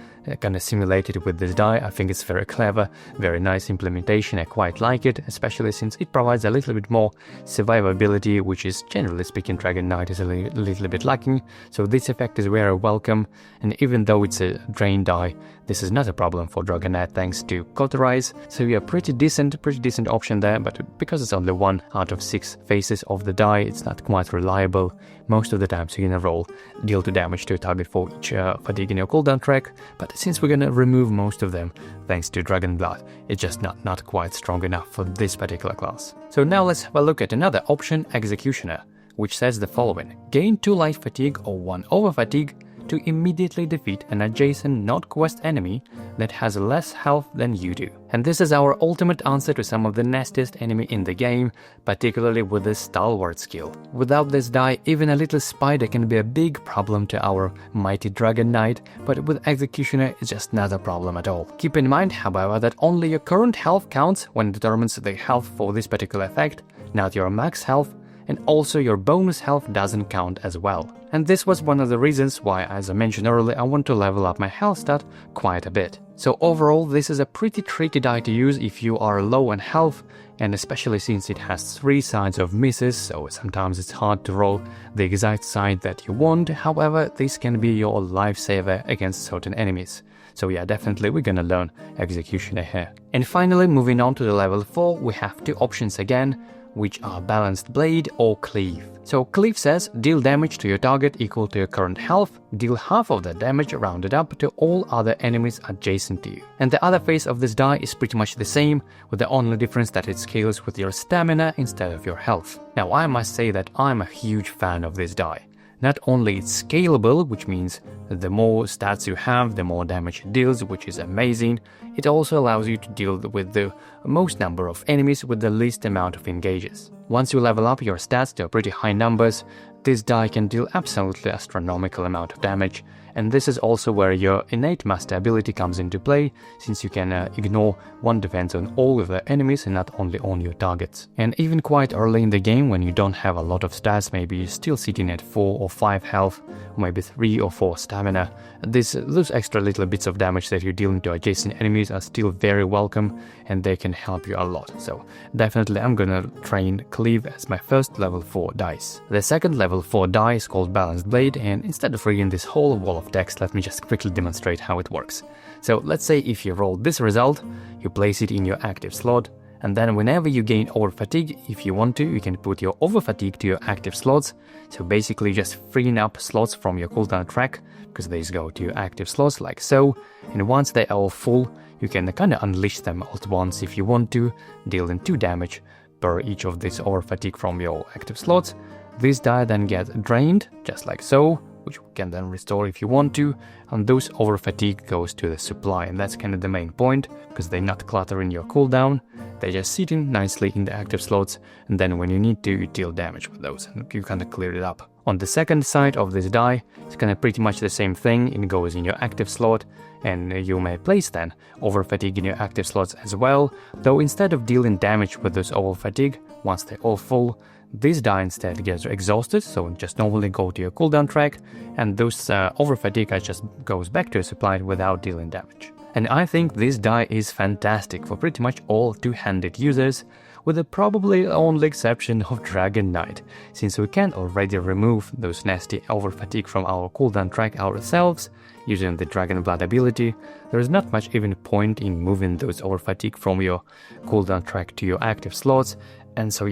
kind of simulated with this die. I think it's very clever, very nice implementation. I quite like it, especially since it provides a little bit more survivability, which is generally speaking Dragonknight is a little bit lacking. So this effect is very welcome, and even though it's a drain die, this is not a problem for Dragonknight thanks to Cauterize. So yeah, pretty decent option there, but because it's only 1 out of 6 faces of the die, it's not quite reliable. Most of the times you're gonna roll deal 2 damage to a target for each fatigue in your cooldown track, but since we're gonna remove most of them thanks to Dragonblood, it's just not quite strong enough for this particular class. So now let's have a look at another option, Executioner, which says the following: gain 2 light fatigue or 1 over fatigue to immediately defeat an adjacent not-quest enemy that has less health than you do. And this is our ultimate answer to some of the nastiest enemy in the game, particularly with the Stalwart skill. Without this die, even a little spider can be a big problem to our mighty Dragonknight, but with Executioner it's just not a problem at all. Keep in mind, however, that only your current health counts when it determines the health for this particular effect, not your max health, and also your bonus health doesn't count as well. And this was one of the reasons why, as I mentioned earlier, I want to level up my health stat quite a bit. So overall, this is a pretty tricky die to use if you are low on health, and especially since it has 3 sides of misses, so sometimes it's hard to roll the exact side that you want. However, this can be your lifesaver against certain enemies. So yeah, definitely we're gonna learn Executioner here. And finally, moving on to the level 4, we have 2 options again, which are Balanced Blade or Cleave. So Cleave says deal damage to your target equal to your current health, deal half of that damage rounded up to all other enemies adjacent to you. And the other face of this die is pretty much the same, with the only difference that it scales with your stamina instead of your health. Now I must say that I'm a huge fan of this die. Not only it's scalable, which means the more stats you have, the more damage it deals, which is amazing, it also allows you to deal with the most number of enemies with the least amount of engages. Once you level up your stats to pretty high numbers, this die can deal absolutely astronomical amount of damage, and this is also where your innate master ability comes into play, since you can ignore 1 defense on all of the enemies and not only on your targets. And even quite early in the game, when you don't have a lot of stats, maybe you're still sitting at 4 or 5 health, or maybe 3 or 4 stamina, those extra little bits of damage that you're dealing to adjacent enemies are still very welcome, and they can help you a lot. So definitely I'm gonna train Cleave as my first level 4 dice. The second level 4 die is called Balanced Blade, and instead of reading this whole wall of text, let me just quickly demonstrate how it works. So let's say if you roll this result, you place it in your active slot, and then whenever you gain over fatigue, if you want to, you can put your over fatigue to your active slots. So basically just freeing up slots from your cooldown track, because these go to your active slots like so, and once they are all full, you can kind of unleash them all at once if you want to, dealing 2 damage per each of these over fatigue from your active slots. This die then gets drained, just like so, which we can then restore if you want to, and those over fatigue goes to the supply, and that's kind of the main point, because they're not cluttering your cooldown, they're just sitting nicely in the active slots, and then when you need to, you deal damage with those, and you kind of clear it up. On the second side of this die, it's kind of pretty much the same thing, it goes in your active slot, and you may place then over fatigue in your active slots as well, though instead of dealing damage with those over fatigue, once they're all full, this die instead gets exhausted, so just normally go to your cooldown track, and those over fatigue just goes back to your supply without dealing damage. And I think this die is fantastic for pretty much all two-handed users, with the probably only exception of Dragonknight, since we can already remove those nasty over fatigue from our cooldown track ourselves using the Dragon Blood ability. There is not much even point in moving those over fatigue from your cooldown track to your active slots, and so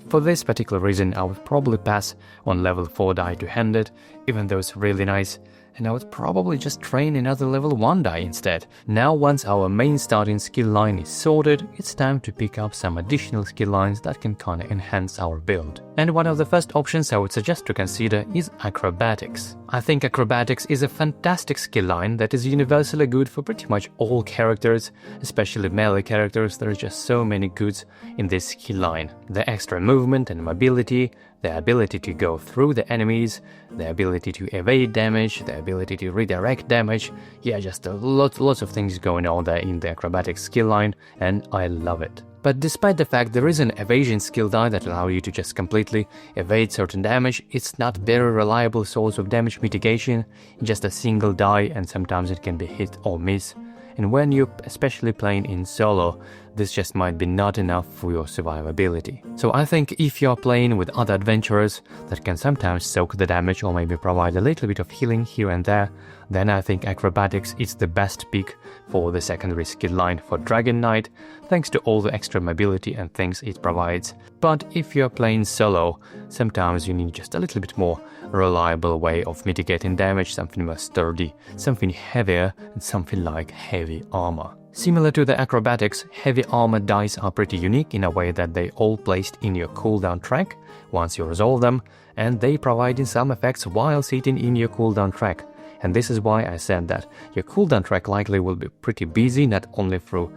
for this particular reason I would probably pass on level 4 die two-handed, even though it's really nice, and I would probably just train another level 1 die instead. Now once our main starting skill line is sorted, it's time to pick up some additional skill lines that can kinda enhance our build. And one of the first options I would suggest to consider is Acrobatics. I think Acrobatics is a fantastic skill line that is universally good for pretty much all characters, especially melee characters. There are just so many goods in this skill line. The extra movement and mobility, the ability to go through the enemies, the ability to evade damage, the ability to redirect damage. Yeah, just lots of things going on there in the Acrobatics skill line, and I love it. But despite the fact there is an evasion skill die that allows you to just completely evade certain damage, it's not very reliable source of damage mitigation, just a single die, and sometimes it can be hit or miss. And when you're especially playing in solo, this just might be not enough for your survivability. So I think if you're playing with other adventurers that can sometimes soak the damage or maybe provide a little bit of healing here and there, then I think Acrobatics is the best pick for the secondary skill line for Dragonknight, thanks to all the extra mobility and things it provides. But if you're playing solo, sometimes you need just a little bit more reliable way of mitigating damage, something more sturdy, something heavier, and something like heavy armor. Similar to the Acrobatics, heavy armor dice are pretty unique in a way that they all placed in your cooldown track once you resolve them, and they provide some effects while sitting in your cooldown track. And this is why I said that your cooldown track likely will be pretty busy, not only through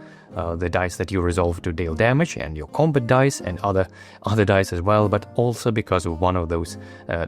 the dice that you resolve to deal damage and your combat dice and other dice as well, but also because of one of those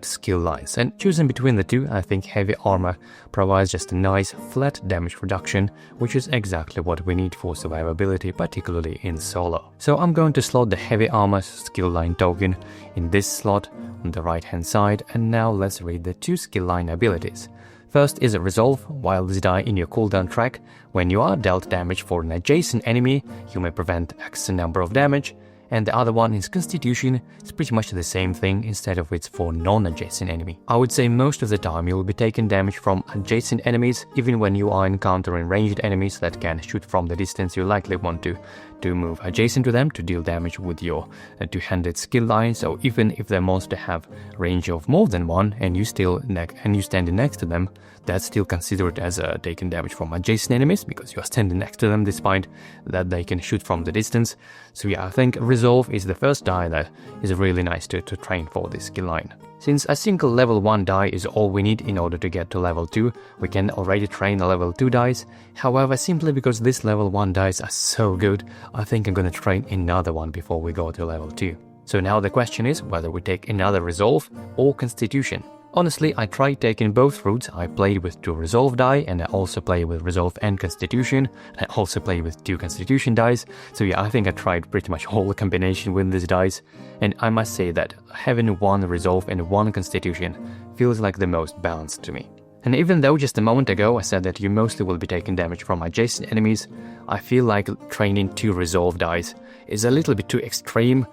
skill lines. And choosing between the two, I think heavy armor provides just a nice flat damage reduction, which is exactly what we need for survivability, particularly in solo. So I'm going to slot the heavy armor skill line token in this slot on the right hand side, and now let's read the two skill line abilities. First is a Resolve. While this die in your cooldown track, when you are dealt damage for an adjacent enemy, you may prevent X number of damage. And the other one is Constitution. It's pretty much the same thing, instead of it's for non-adjacent enemy. I would say most of the time you will be taking damage from adjacent enemies. Even when you are encountering ranged enemies that can shoot from the distance, you likely want to move adjacent to them to deal damage with your two-handed skill line. So even if the monster have range of more than one and you standing next to them, that's still considered as taking damage from adjacent enemies, because you are standing next to them despite that they can shoot from the distance. So yeah, I think Resolve is the first die that is really nice to train for this skill line. Since a single level 1 die is all we need in order to get to level 2, we can already train a level 2 dice. However, simply because this level 1 dice are so good, I think I'm gonna train another one before we go to level 2. So now the question is whether we take another Resolve or Constitution. Honestly, I tried taking both routes. I played with 2 Resolve die, and I also play with Resolve and Constitution. I also play with 2 Constitution dice. So yeah, I think I tried pretty much all the combination with these dice. And I must say that having 1 Resolve and 1 Constitution feels like the most balanced to me. And even though just a moment ago I said that you mostly will be taking damage from adjacent enemies, I feel like training 2 Resolve dice is a little bit too extreme,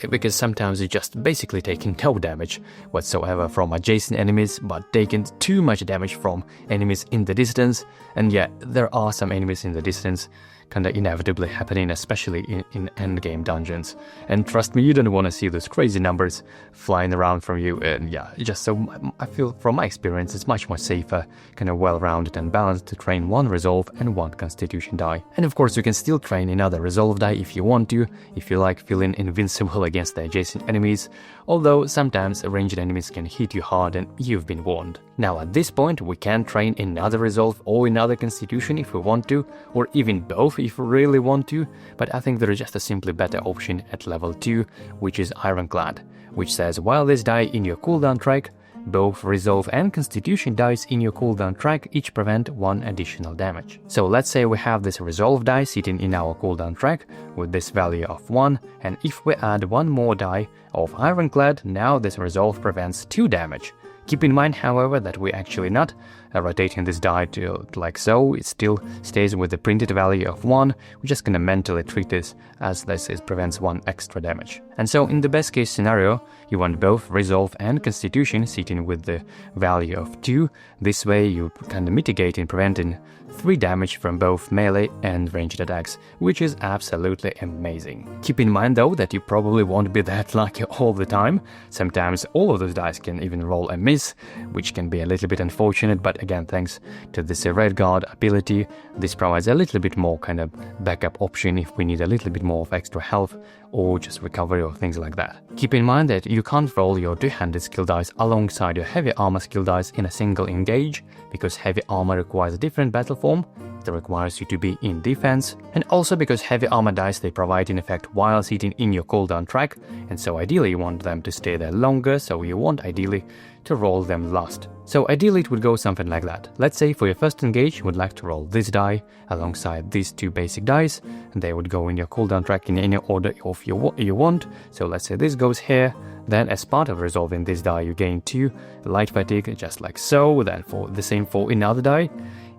because sometimes you're just basically taking no damage whatsoever from adjacent enemies, but taking too much damage from enemies in the distance. And yeah, there are some enemies in the distance kinda inevitably happening, especially in endgame dungeons. And trust me, you don't want to see those crazy numbers flying around from you. And yeah, just so I feel from my experience it's much more safer, kinda well-rounded and balanced to train 1 Resolve and 1 Constitution die. And of course you can still train another Resolve die if you want to, if you like feeling invincible against the adjacent enemies, although sometimes ranged enemies can hit you hard and you've been warned. Now at this point we can train another Resolve or another Constitution if we want to, or even both if we really want to, but I think there is just a simply better option at level 2, which is Ironclad, which says while this die in your cooldown track, both Resolve and Constitution dice in your cooldown track each prevent 1 additional damage. So let's say we have this Resolve die sitting in our cooldown track with this value of 1, and if we add 1 more die of Ironclad, now this Resolve prevents 2 damage. Keep in mind, however, that we're actually not rotating this die to like so. It still stays with the printed value of 1. We're just gonna mentally treat this as this prevents 1 extra damage. And so in the best case scenario, you want both Resolve and Constitution sitting with the value of 2. This way you kind of mitigate in preventing 3 damage from both melee and ranged attacks, which is absolutely amazing. Keep in mind though that you probably won't be that lucky all the time. Sometimes all of those dice can even roll a miss, which can be a little bit unfortunate, but again, thanks to this Red Guard ability, this provides a little bit more kind of backup option if we need a little bit more of extra health or just recovery or things like that. Keep in mind that you can't roll your two-handed skill dice alongside your heavy armor skill dice in a single engage, because heavy armor requires a different battle form. It requires you to be in defense, and also because heavy armor dice they provide in effect while sitting in your cooldown track, and so ideally you want them to stay there longer, so you want ideally to roll them last. So ideally it would go something like that. Let's say for your first engage you would like to roll this die alongside these 2 basic dice, and they would go in your cooldown track in any order of you want. So let's say this goes here, then as part of resolving this die you gain 2 light fatigue just like so, then for the same for another die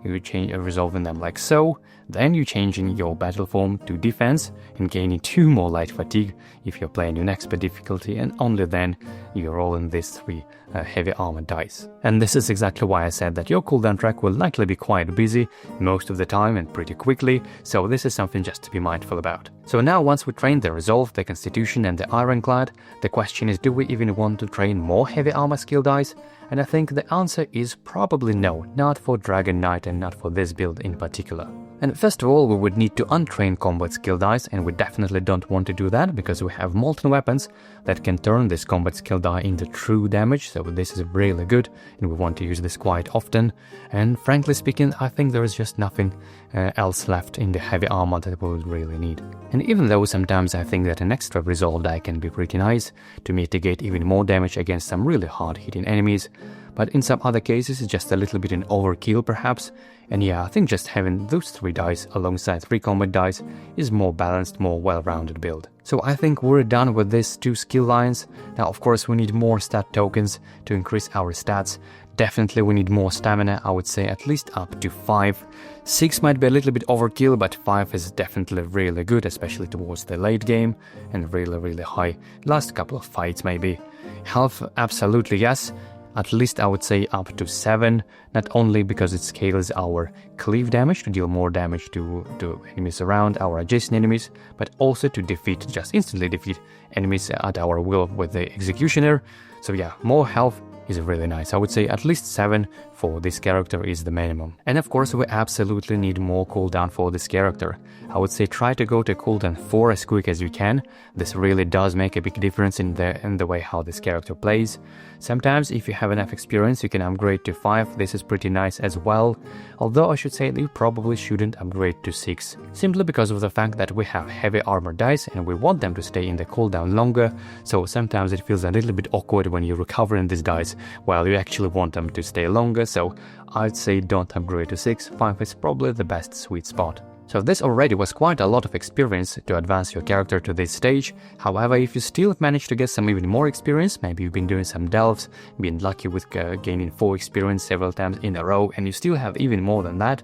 you change resolving them like so, then you changing your battle form to defense and gaining 2 more light fatigue if you're playing in expert difficulty, and only then you're rolling these 3 heavy armor dice. And this is exactly why I said that your cooldown track will likely be quite busy most of the time and pretty quickly, so this is something just to be mindful about. So now once we train the Resolve, the Constitution and the Ironclad, the question is, do we even want to train more heavy armor skill dice? And I think the answer is probably no, not for Dragonknight and not for this build in particular. And first of all, we would need to untrain combat skill dice, and we definitely don't want to do that because we have molten weapons that can turn this combat skill die into true damage, so this is really good and we want to use this quite often. And frankly speaking, I think there is just nothing else left in the heavy armor that we would really need. And even though sometimes I think that an extra resolve die can be pretty nice to mitigate even more damage against some really hard hitting enemies, but in some other cases it's just a little bit an overkill perhaps. And yeah, I think just having those 3 dice alongside 3 combat dice is more balanced, more well-rounded build. So I think we're done with these 2 skill lines. Now of course we need more stat tokens to increase our stats. Definitely we need more stamina, I would say at least up to 5. 6 might be a little bit overkill, but 5 is definitely really good, especially towards the late game, and really high last couple of fights maybe. Health, absolutely yes. At least I would say up to 7, not only because it scales our cleave damage to deal more damage to enemies around our adjacent enemies, but also to defeat, just instantly defeat enemies at our will with the Executioner. So yeah, more health is really nice. I would say at least 7 for this character is the minimum. And of course we absolutely need more cooldown for this character. I would say try to go to cooldown 4 as quick as you can. This really does make a big difference in the way how this character plays. Sometimes if you have enough experience you can upgrade to 5, this is pretty nice as well. Although I should say that you probably shouldn't upgrade to 6, simply because of the fact that we have heavy armor dice and we want them to stay in the cooldown longer, so sometimes it feels a little bit awkward when you're recovering these dice while you actually want them to stay longer, so I'd say don't upgrade to 6, 5 is probably the best sweet spot. So this already was quite a lot of experience to advance your character to this stage. However, if you still manage to get some even more experience, maybe you've been doing some delves, been lucky with gaining 4 experience several times in a row, and you still have even more than that,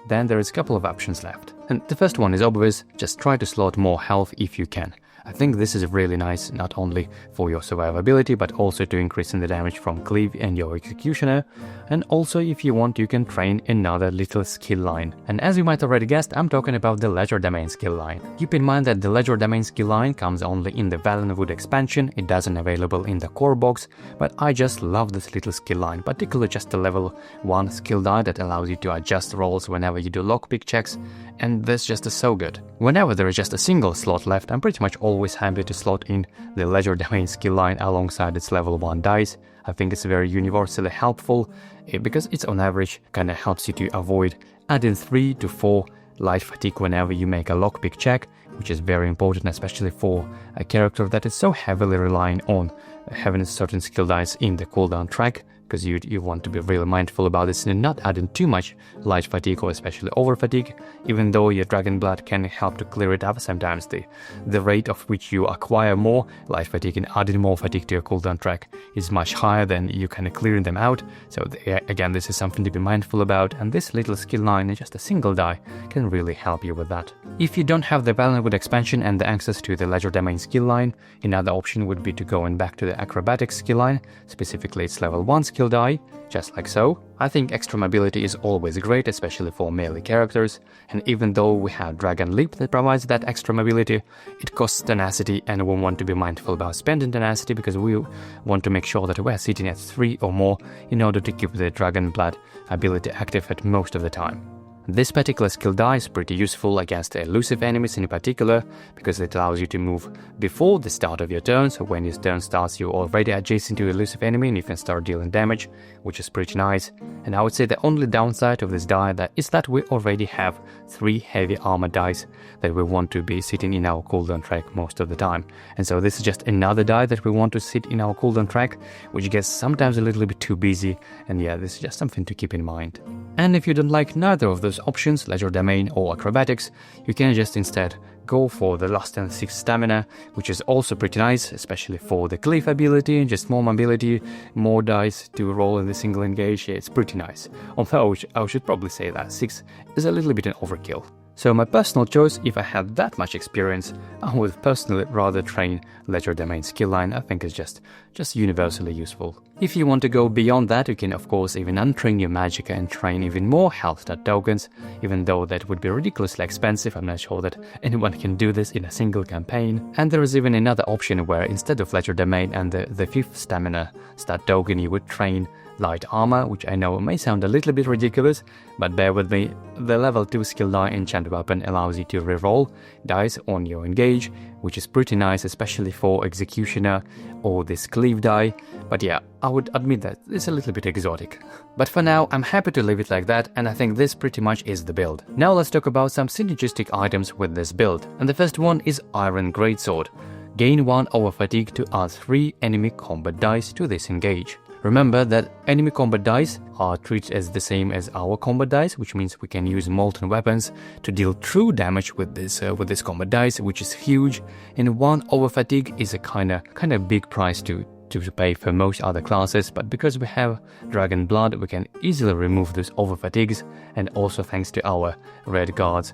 then there is a couple of options left. And the first one is obvious, just try to slot more health if you can. I think this is really nice, not only for your survivability, but also to increase in the damage from Cleave and your Executioner. And also, if you want, you can train another little skill line. And as you might already guessed, I'm talking about the Ledger Domain skill line. Keep in mind that the Ledger Domain skill line comes only in the Valenwood expansion, it doesn't available in the core box, but I just love this little skill line, particularly just the level 1 skill die that allows you to adjust rolls whenever you do lockpick checks, and this just is so good. Whenever there is just a single slot left, I'm pretty much always happy to slot in the Ledger Domain skill line alongside its level 1 dice. I think it's very universally helpful because it's on average kinda helps you to avoid adding 3 to 4 light fatigue whenever you make a lockpick check, which is very important, especially for a character that is so heavily relying on having certain skill dice in the cooldown track, because you want to be really mindful about this and not adding too much light fatigue or especially over fatigue. Even though your dragon blood can help to clear it up, sometimes the rate of which you acquire more light fatigue and adding more fatigue to your cooldown track is much higher than you kind of clearing them out. So again, this is something to be mindful about, and this little skill line, just a single die, can really help you with that. If you don't have the Valenwood expansion and the access to the Legerdemain skill line, another option would be to go back to the acrobatics skill line, specifically its level 1 skill die, just like so. I think extra mobility is always great, especially for melee characters, and even though we have Dragon Leap that provides that extra mobility, it costs tenacity, and we want to be mindful about spending tenacity because we want to make sure that we're sitting at 3 or more in order to keep the Dragon Blood ability active at most of the time. This particular skill die is pretty useful against elusive enemies in particular, because it allows you to move before the start of your turn, so when your turn starts you're already adjacent to elusive enemy and you can start dealing damage, which is pretty nice. And I would say the only downside of this die is that we already have 3 heavy armor dice that we want to be sitting in our cooldown track most of the time. And so this is just another die that we want to sit in our cooldown track, which gets sometimes a little bit too busy, and yeah, this is just something to keep in mind. And if you don't like neither of those options, Legerdemain or acrobatics, you can just instead go for the Lust and 6 stamina, which is also pretty nice, especially for the cliff ability, just more mobility, more dice to roll in the single engage. Yeah, it's pretty nice. Although I should probably say that 6 is a little bit an overkill. So my personal choice, if I had that much experience, I would personally rather train Legerdemain skill line. I think it's just universally useful. If you want to go beyond that, you can of course even untrain your Magicka and train even more health stat tokens, even though that would be ridiculously expensive. I'm not sure that anyone can do this in a single campaign. And there is even another option where instead of Legerdemain and the 5th stamina stat token, you would train light armor, which I know may sound a little bit ridiculous, but bear with me. The level 2 skill die enchant weapon allows you to reroll dice on your engage, which is pretty nice, especially for executioner or this cleave die. But yeah, I would admit that it's a little bit exotic. But for now, I'm happy to leave it like that, and I think this pretty much is the build. Now let's talk about some synergistic items with this build, and the first one is Iron Greatsword. Gain 1 over fatigue to add 3 enemy combat dice to this engage. Remember that enemy combat dice are treated as the same as our combat dice, which means we can use molten weapons to deal true damage with this combat dice, which is huge. And 1 over fatigue is a kind of big price to pay for most other classes, but because we have Dragon Blood, we can easily remove those over fatigues, and also thanks to our Red Guards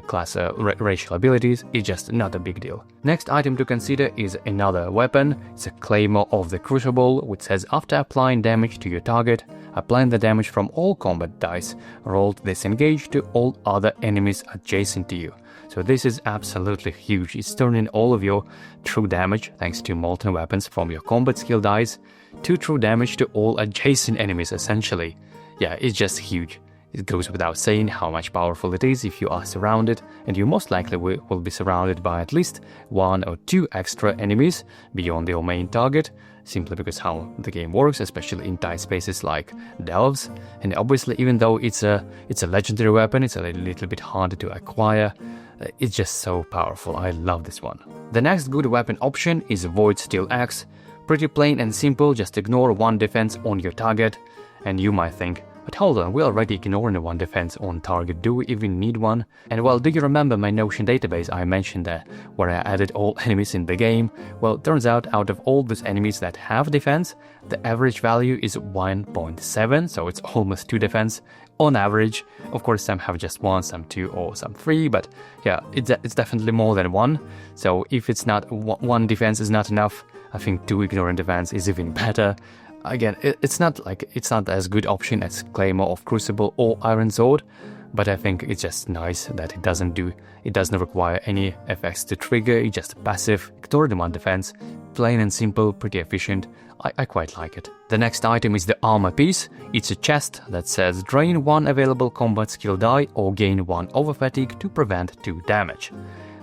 class racial abilities, it's just not a big deal. Next item to consider is another weapon. It's a Claymore of the Crucible, which says after applying damage to your target, applying the damage from all combat dice rolled this engage to all other enemies adjacent to you. So this is absolutely huge. It's turning all of your true damage, thanks to molten weapons, from your combat skill dice to true damage to all adjacent enemies, essentially. Yeah, it's just huge. It goes without saying how much powerful it is if you are surrounded, and you most likely will be surrounded by at least 1 or 2 extra enemies beyond your main target, simply because how the game works, especially in tight spaces like Delves. And obviously, even though it's a legendary weapon, it's a little bit harder to acquire. It's just so powerful. I love this one. The next good weapon option is Void Steel Axe. Pretty plain and simple, just ignore 1 defense on your target. And you might think, but hold on, we're already ignoring 1 defense on target, do we even need 1? And well, do you remember my Notion database I mentioned there, where I added all enemies in the game? Well, it turns out of all those enemies that have defense, the average value is 1.7, so it's almost 2 defense on average. Of course, some have just 1, some 2, or some 3, but yeah, it's definitely more than 1. So if it's not 1 defense is not enough, I think 2 ignoring defense is even better. Again, it's not as good option as Claymore of Crucible or Iron Sword, but I think it's just nice that it doesn't require any effects to trigger. It's just passive, ignore the 1 defense, plain and simple, pretty efficient. I quite like it. The next item is the Armor Piece. It's a chest that says drain 1 available combat skill die or gain 1 over fatigue to prevent 2 damage.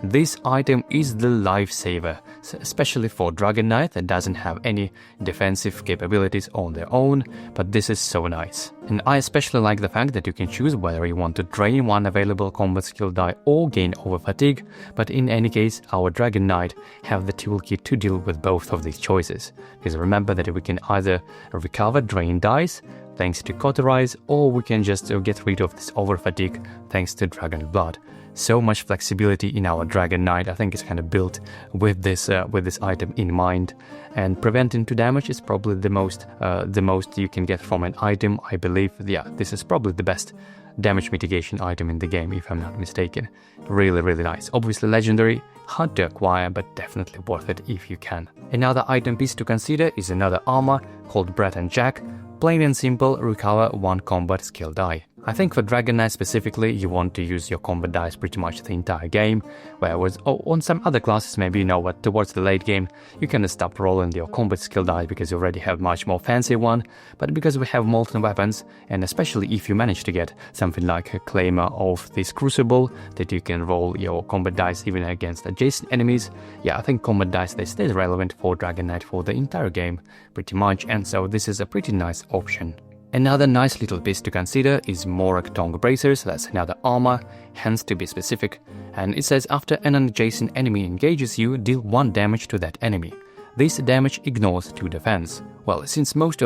this item is the lifesaver, especially for Dragonknight that doesn't have any defensive capabilities on their own, but this is so nice. And I especially like the fact that you can choose whether you want to drain one available combat skill die or gain over fatigue, but in any case our Dragonknight have the toolkit to deal with both of these choices. Because remember that we can either recover drain dice thanks to Cauterize, or we can just get rid of this over fatigue thanks to Dragon Blood. So much flexibility in our Dragonknight. I think it's kind of built with this item in mind, and preventing 2 damage is probably the most you can get from an item, I believe. Yeah, this is probably the best damage mitigation item in the game, if I'm not mistaken. Really, really nice. Obviously legendary, hard to acquire, but definitely worth it if you can. Another item piece to consider is another armor called Brett and Jack. Plain and simple, recover 1 combat skill die. I think for Dragonknight specifically, you want to use your combat dice pretty much the entire game, whereas on some other classes maybe you know what, towards the late game, you can stop rolling your combat skill die because you already have much more fancy one, but because we have molten weapons, and especially if you manage to get something like a claimer of this crucible, that you can roll your combat dice even against adjacent enemies, yeah, I think combat dice, they stay relevant for Dragonknight for the entire game, pretty much, and so this is a pretty nice option. Another nice little piece to consider is Morak Tongue Bracers. That's another armor, hence to be specific, and it says after an adjacent enemy engages you, deal 1 damage to that enemy. This damage ignores 2 defense. Well, since most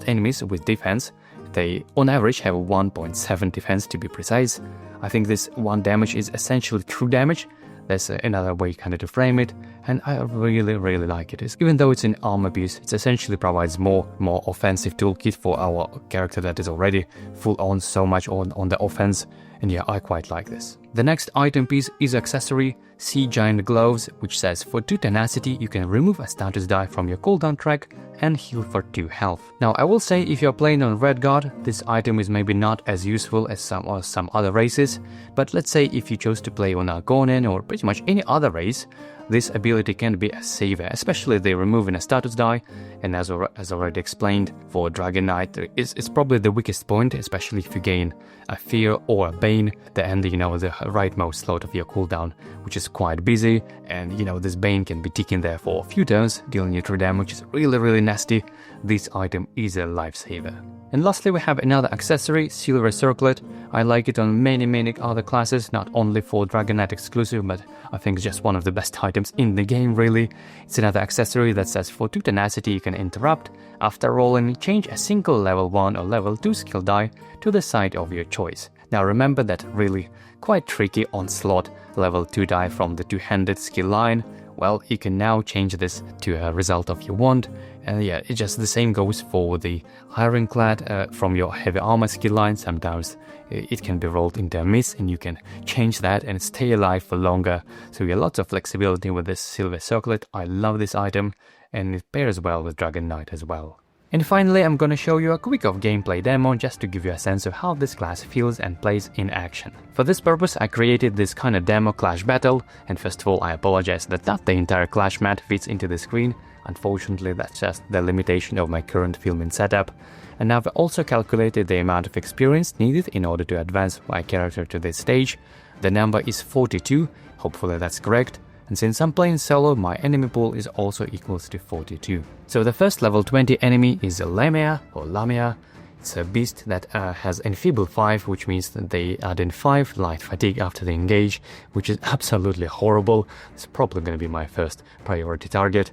enemies with defense, they on average have 1.7 defense to be precise, I think this 1 damage is essentially true damage. That's another way kind of to frame it, and I really, really like it. Even though it's an armor piece, it essentially provides more offensive toolkit for our character that is already full on so much on the offense, and yeah, I quite like this. The next item piece is accessory Sea Giant Gloves, which says for 2 tenacity you can remove a status die from your cooldown track and heal for 2 health. Now I will say if you're playing on Redguard, this item is maybe not as useful as some other races, but let's say if you chose to play on Argonin or pretty much any other race, this ability can be a saver, especially if they removing a status die, and as already explained, for Dragonknight it's probably the weakest point, especially if you gain a Fear or a Bane, the rightmost slot of your cooldown, which is quite busy, and this Bane can be ticking there for a few turns, dealing you 3 damage, is really, really nasty. This item is a lifesaver. And lastly we have another accessory, Silver Circlet. I like it on many other classes, not only for Dragonknight exclusive, but I think it's just one of the best items in the game really. It's another accessory that says for 2 tenacity you can interrupt. After rolling, change a single level 1 or level 2 skill die to the side of your choice. Now remember that really quite tricky onslaught level 2 die from the 2-handed skill line. Well, you can now change this to a result of your want, and yeah, it just the same goes for the Ironclad from your heavy armor skill line. Sometimes it can be rolled into a miss and you can change that and stay alive for longer, so you have lots of flexibility with this Silver Circlet. I love this item, and it pairs well with Dragonknight as well. And finally, I'm gonna show you a quick gameplay demo just to give you a sense of how this class feels and plays in action. For this purpose, I created this kind of demo clash battle, and first of all, I apologize that not the entire clash mat fits into the screen. Unfortunately, that's just the limitation of my current filming setup. And I've also calculated the amount of experience needed in order to advance my character to this stage. The number is 42, hopefully that's correct. And since I'm playing solo, my enemy pool is also equals to 42. So the first level 20 enemy is a Lamia or Lamia. It's a beast that has Enfeeble 5, which means that they add in 5 light fatigue after they engage, which is absolutely horrible. It's probably going to be my first priority target.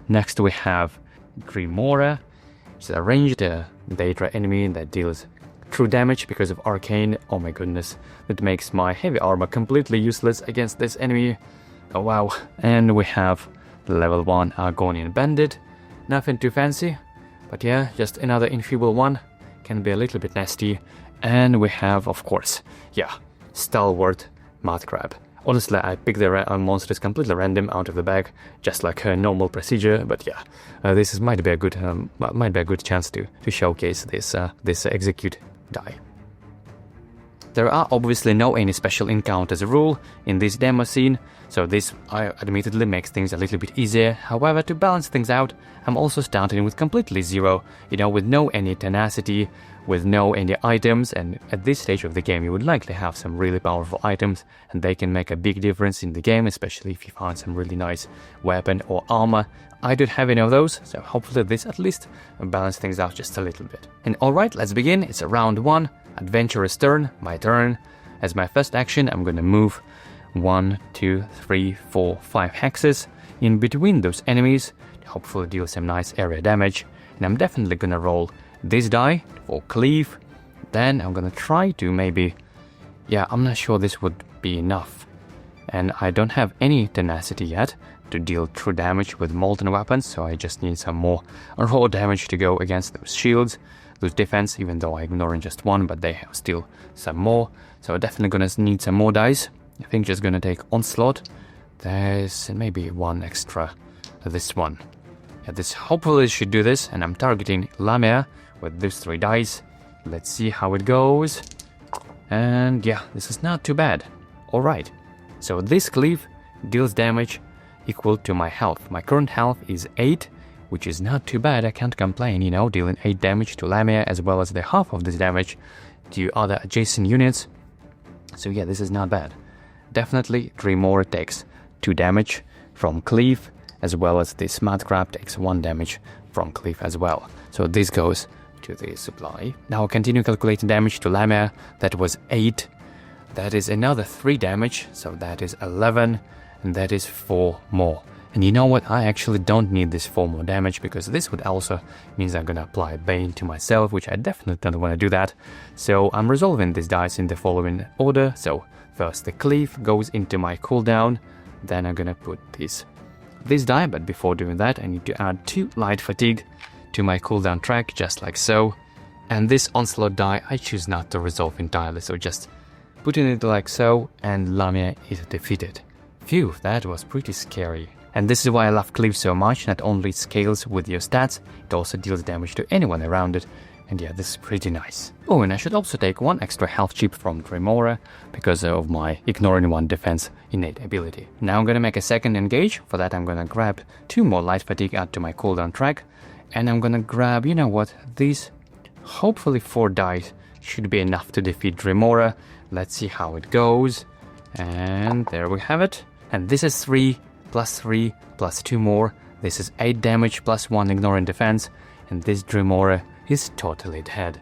Next we have Grimoire. It's a ranged Daedra enemy that deals true damage because of Arcane. Oh my goodness, it makes my heavy armor completely useless against this enemy. Oh wow. And we have the level 1 Argonian Bandit. Nothing too fancy, but yeah, just another Enfeeble one. Can be a little bit nasty. And we have, of course, yeah, Stalwart Mud Crab. Honestly, I picked the monsters completely random out of the bag, just like a normal procedure. But yeah, this might be a good chance to showcase this execute die. There are obviously no any special encounters rule in this demo scene, so this admittedly makes things a little bit easier. However, to balance things out, I'm also starting with completely zero, with no any tenacity, with no any items, and at this stage of the game you would likely have some really powerful items, and they can make a big difference in the game, especially if you find some really nice weapon or armor. I don't have any of those, so hopefully this at least balances things out just a little bit. And alright, let's begin. It's round 1, adventurous turn, my turn. As my first action, I'm gonna move 1, 2, 3, 4, 5 hexes in between those enemies to hopefully deal some nice area damage. And I'm definitely gonna roll this die for cleave. Then I'm gonna try to maybe... yeah, I'm not sure this would be enough. And I don't have any tenacity yet to deal true damage with molten weapons, so I just need some more raw damage to go against those shields, those defense, even though I'm ignoring just one, but they have still some more. So definitely gonna need some more dice. I think just gonna take onslaught. There's maybe one extra, this one. Yeah, this hopefully should do this, and I'm targeting Lamia with these 3 dice. Let's see how it goes. And yeah, this is not too bad. Alright, so this cleave deals damage equal to my health. My current health is 8, which is not too bad. I can't complain, dealing 8 damage to Lamia as well as the half of this damage to other adjacent units. So yeah, this is not bad. Definitely Dremora takes 2 damage from cleave, as well as the smart crab takes 1 damage from cleave as well. So this goes to the supply. Now I'll continue calculating damage to Lamia. That was 8. That is another 3 damage, so that is 11, and that is 4 more. And you know what, I actually don't need this 4 more damage, because this would also means I'm gonna apply Bane to myself, which I definitely don't want to do that. So I'm resolving these dice in the following order. So first the cleave goes into my cooldown, then I'm gonna put this die, but before doing that I need to add 2 light fatigue to my cooldown track, just like so. And this onslaught die I choose not to resolve entirely, so just putting it like so, and Lamia is defeated. Phew, that was pretty scary. And this is why I love cleave so much. Not only it scales with your stats, it also deals damage to anyone around it. And yeah, this is pretty nice. Oh, and I should also take 1 extra health chip from Dremora because of my ignoring 1 defense innate ability. Now I'm gonna make a second engage. For that I'm gonna grab 2 more light fatigue, add to my cooldown track. And I'm gonna grab, these hopefully 4 dice should be enough to defeat Dremora. Let's see how it goes. And there we have it. And this is 3 plus 3 plus 2 more. This is 8 damage plus 1 ignoring defense. And this Dremora is totally dead.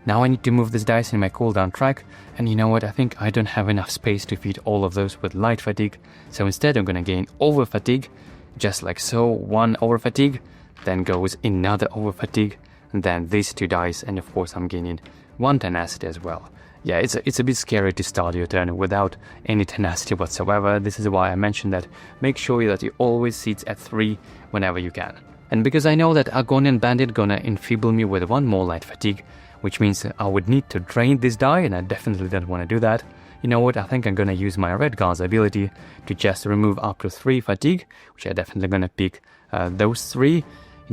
Now I need to move this dice in my cooldown track, and you know what, I think I don't have enough space to feed all of those with light fatigue, so instead I'm gonna gain over fatigue, just like so. 1 over fatigue, then goes another over fatigue, and then these 2 dice, and of course I'm gaining 1 tenacity as well. Yeah, it's a bit scary to start your turn without any tenacity whatsoever. This is why I mentioned that make sure that you always sit at 3 whenever you can. And because I know that Argonian Bandit gonna enfeeble me with 1 more light fatigue, which means I would need to drain this die, and I definitely don't want to do that. You know what, I think I'm gonna use my Red Guard's ability to just remove up to 3 fatigue, which I definitely gonna pick those 3.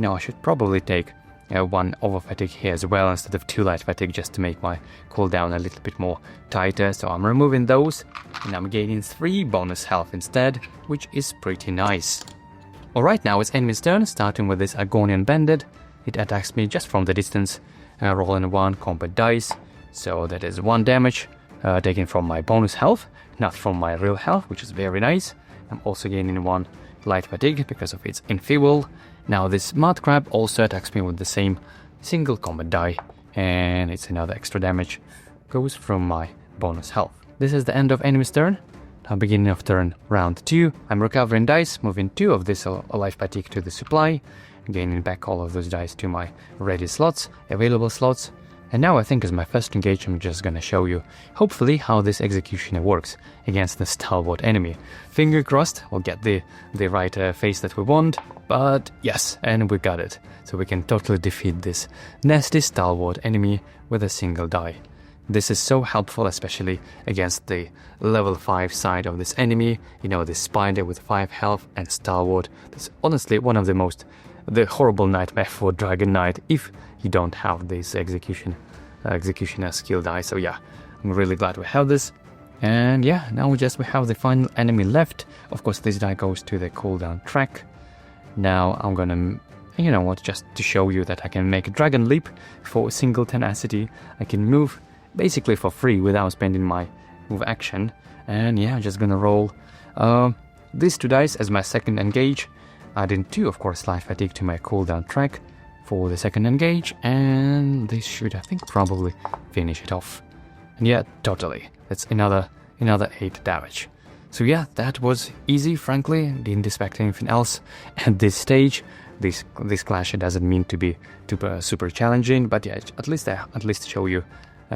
I should probably take 1 over fatigue here as well instead of 2 light fatigue, just to make my cooldown a little bit more tighter. So I'm removing those, and I'm gaining 3 bonus health instead, which is pretty nice. Alright, now it's enemy's turn, starting with this Argonian Bandit. It attacks me just from the distance, rolling 1 combat dice. So that is 1 damage, taken from my bonus health, not from my real health, which is very nice. I'm also gaining 1 light fatigue because of its enfeeble. Now this mud crab also attacks me with the same single combat die, and it's another extra damage, goes from my bonus health. This is the end of enemy's turn. Now beginning of turn round 2, I'm recovering dice, moving 2 of this life fatigue to the supply, gaining back all of those dice to my ready slots, available slots. And now I think as my first engage, I'm just gonna show you, hopefully, how this executioner works against the stalwart enemy. Finger crossed, we'll get the right face that we want, but yes, and we got it. So we can totally defeat this nasty stalwart enemy with a single die. This is so helpful, especially against the level 5 side of this enemy. This spider with 5 health and stalwart. That's honestly one of the horrible nightmare for Dragonknight if you don't have this executioner skill die. So yeah, I'm really glad we have this. And yeah, now we have the final enemy left. Of course, this die goes to the cooldown track. Now I'm gonna, you know what, just to show you that I can make a Dragon Leap for a single tenacity. I can move basically for free without spending my move action. And yeah, I'm just gonna roll these 2 dice as my second engage. Adding 2, of course, life fatigue to my cooldown track for the second engage. And this should, I think, probably finish it off. And yeah, totally. That's another 8 damage. So yeah, that was easy, frankly. Didn't expect anything else at this stage. This clash doesn't mean to be super challenging, but yeah, at least I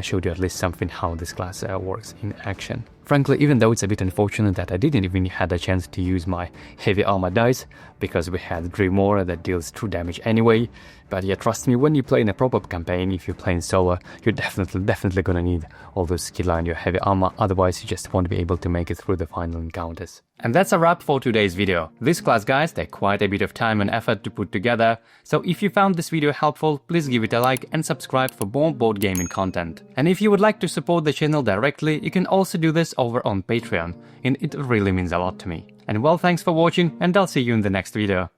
showed you at least something how this class works in action. Frankly, even though it's a bit unfortunate that I didn't even had a chance to use my heavy armor dice, because we had Grimoire that deals true damage anyway, but yeah, trust me, when you play in a proper campaign, if you're playing solo, you're definitely gonna need all those skill and your heavy armor, otherwise you just won't be able to make it through the final encounters. And that's a wrap for today's video. This class, guys, take quite a bit of time and effort to put together, so if you found this video helpful, please give it a like and subscribe for more board gaming content. And if you would like to support the channel directly, you can also do this over on Patreon, and it really means a lot to me. And well, thanks for watching, and I'll see you in the next video.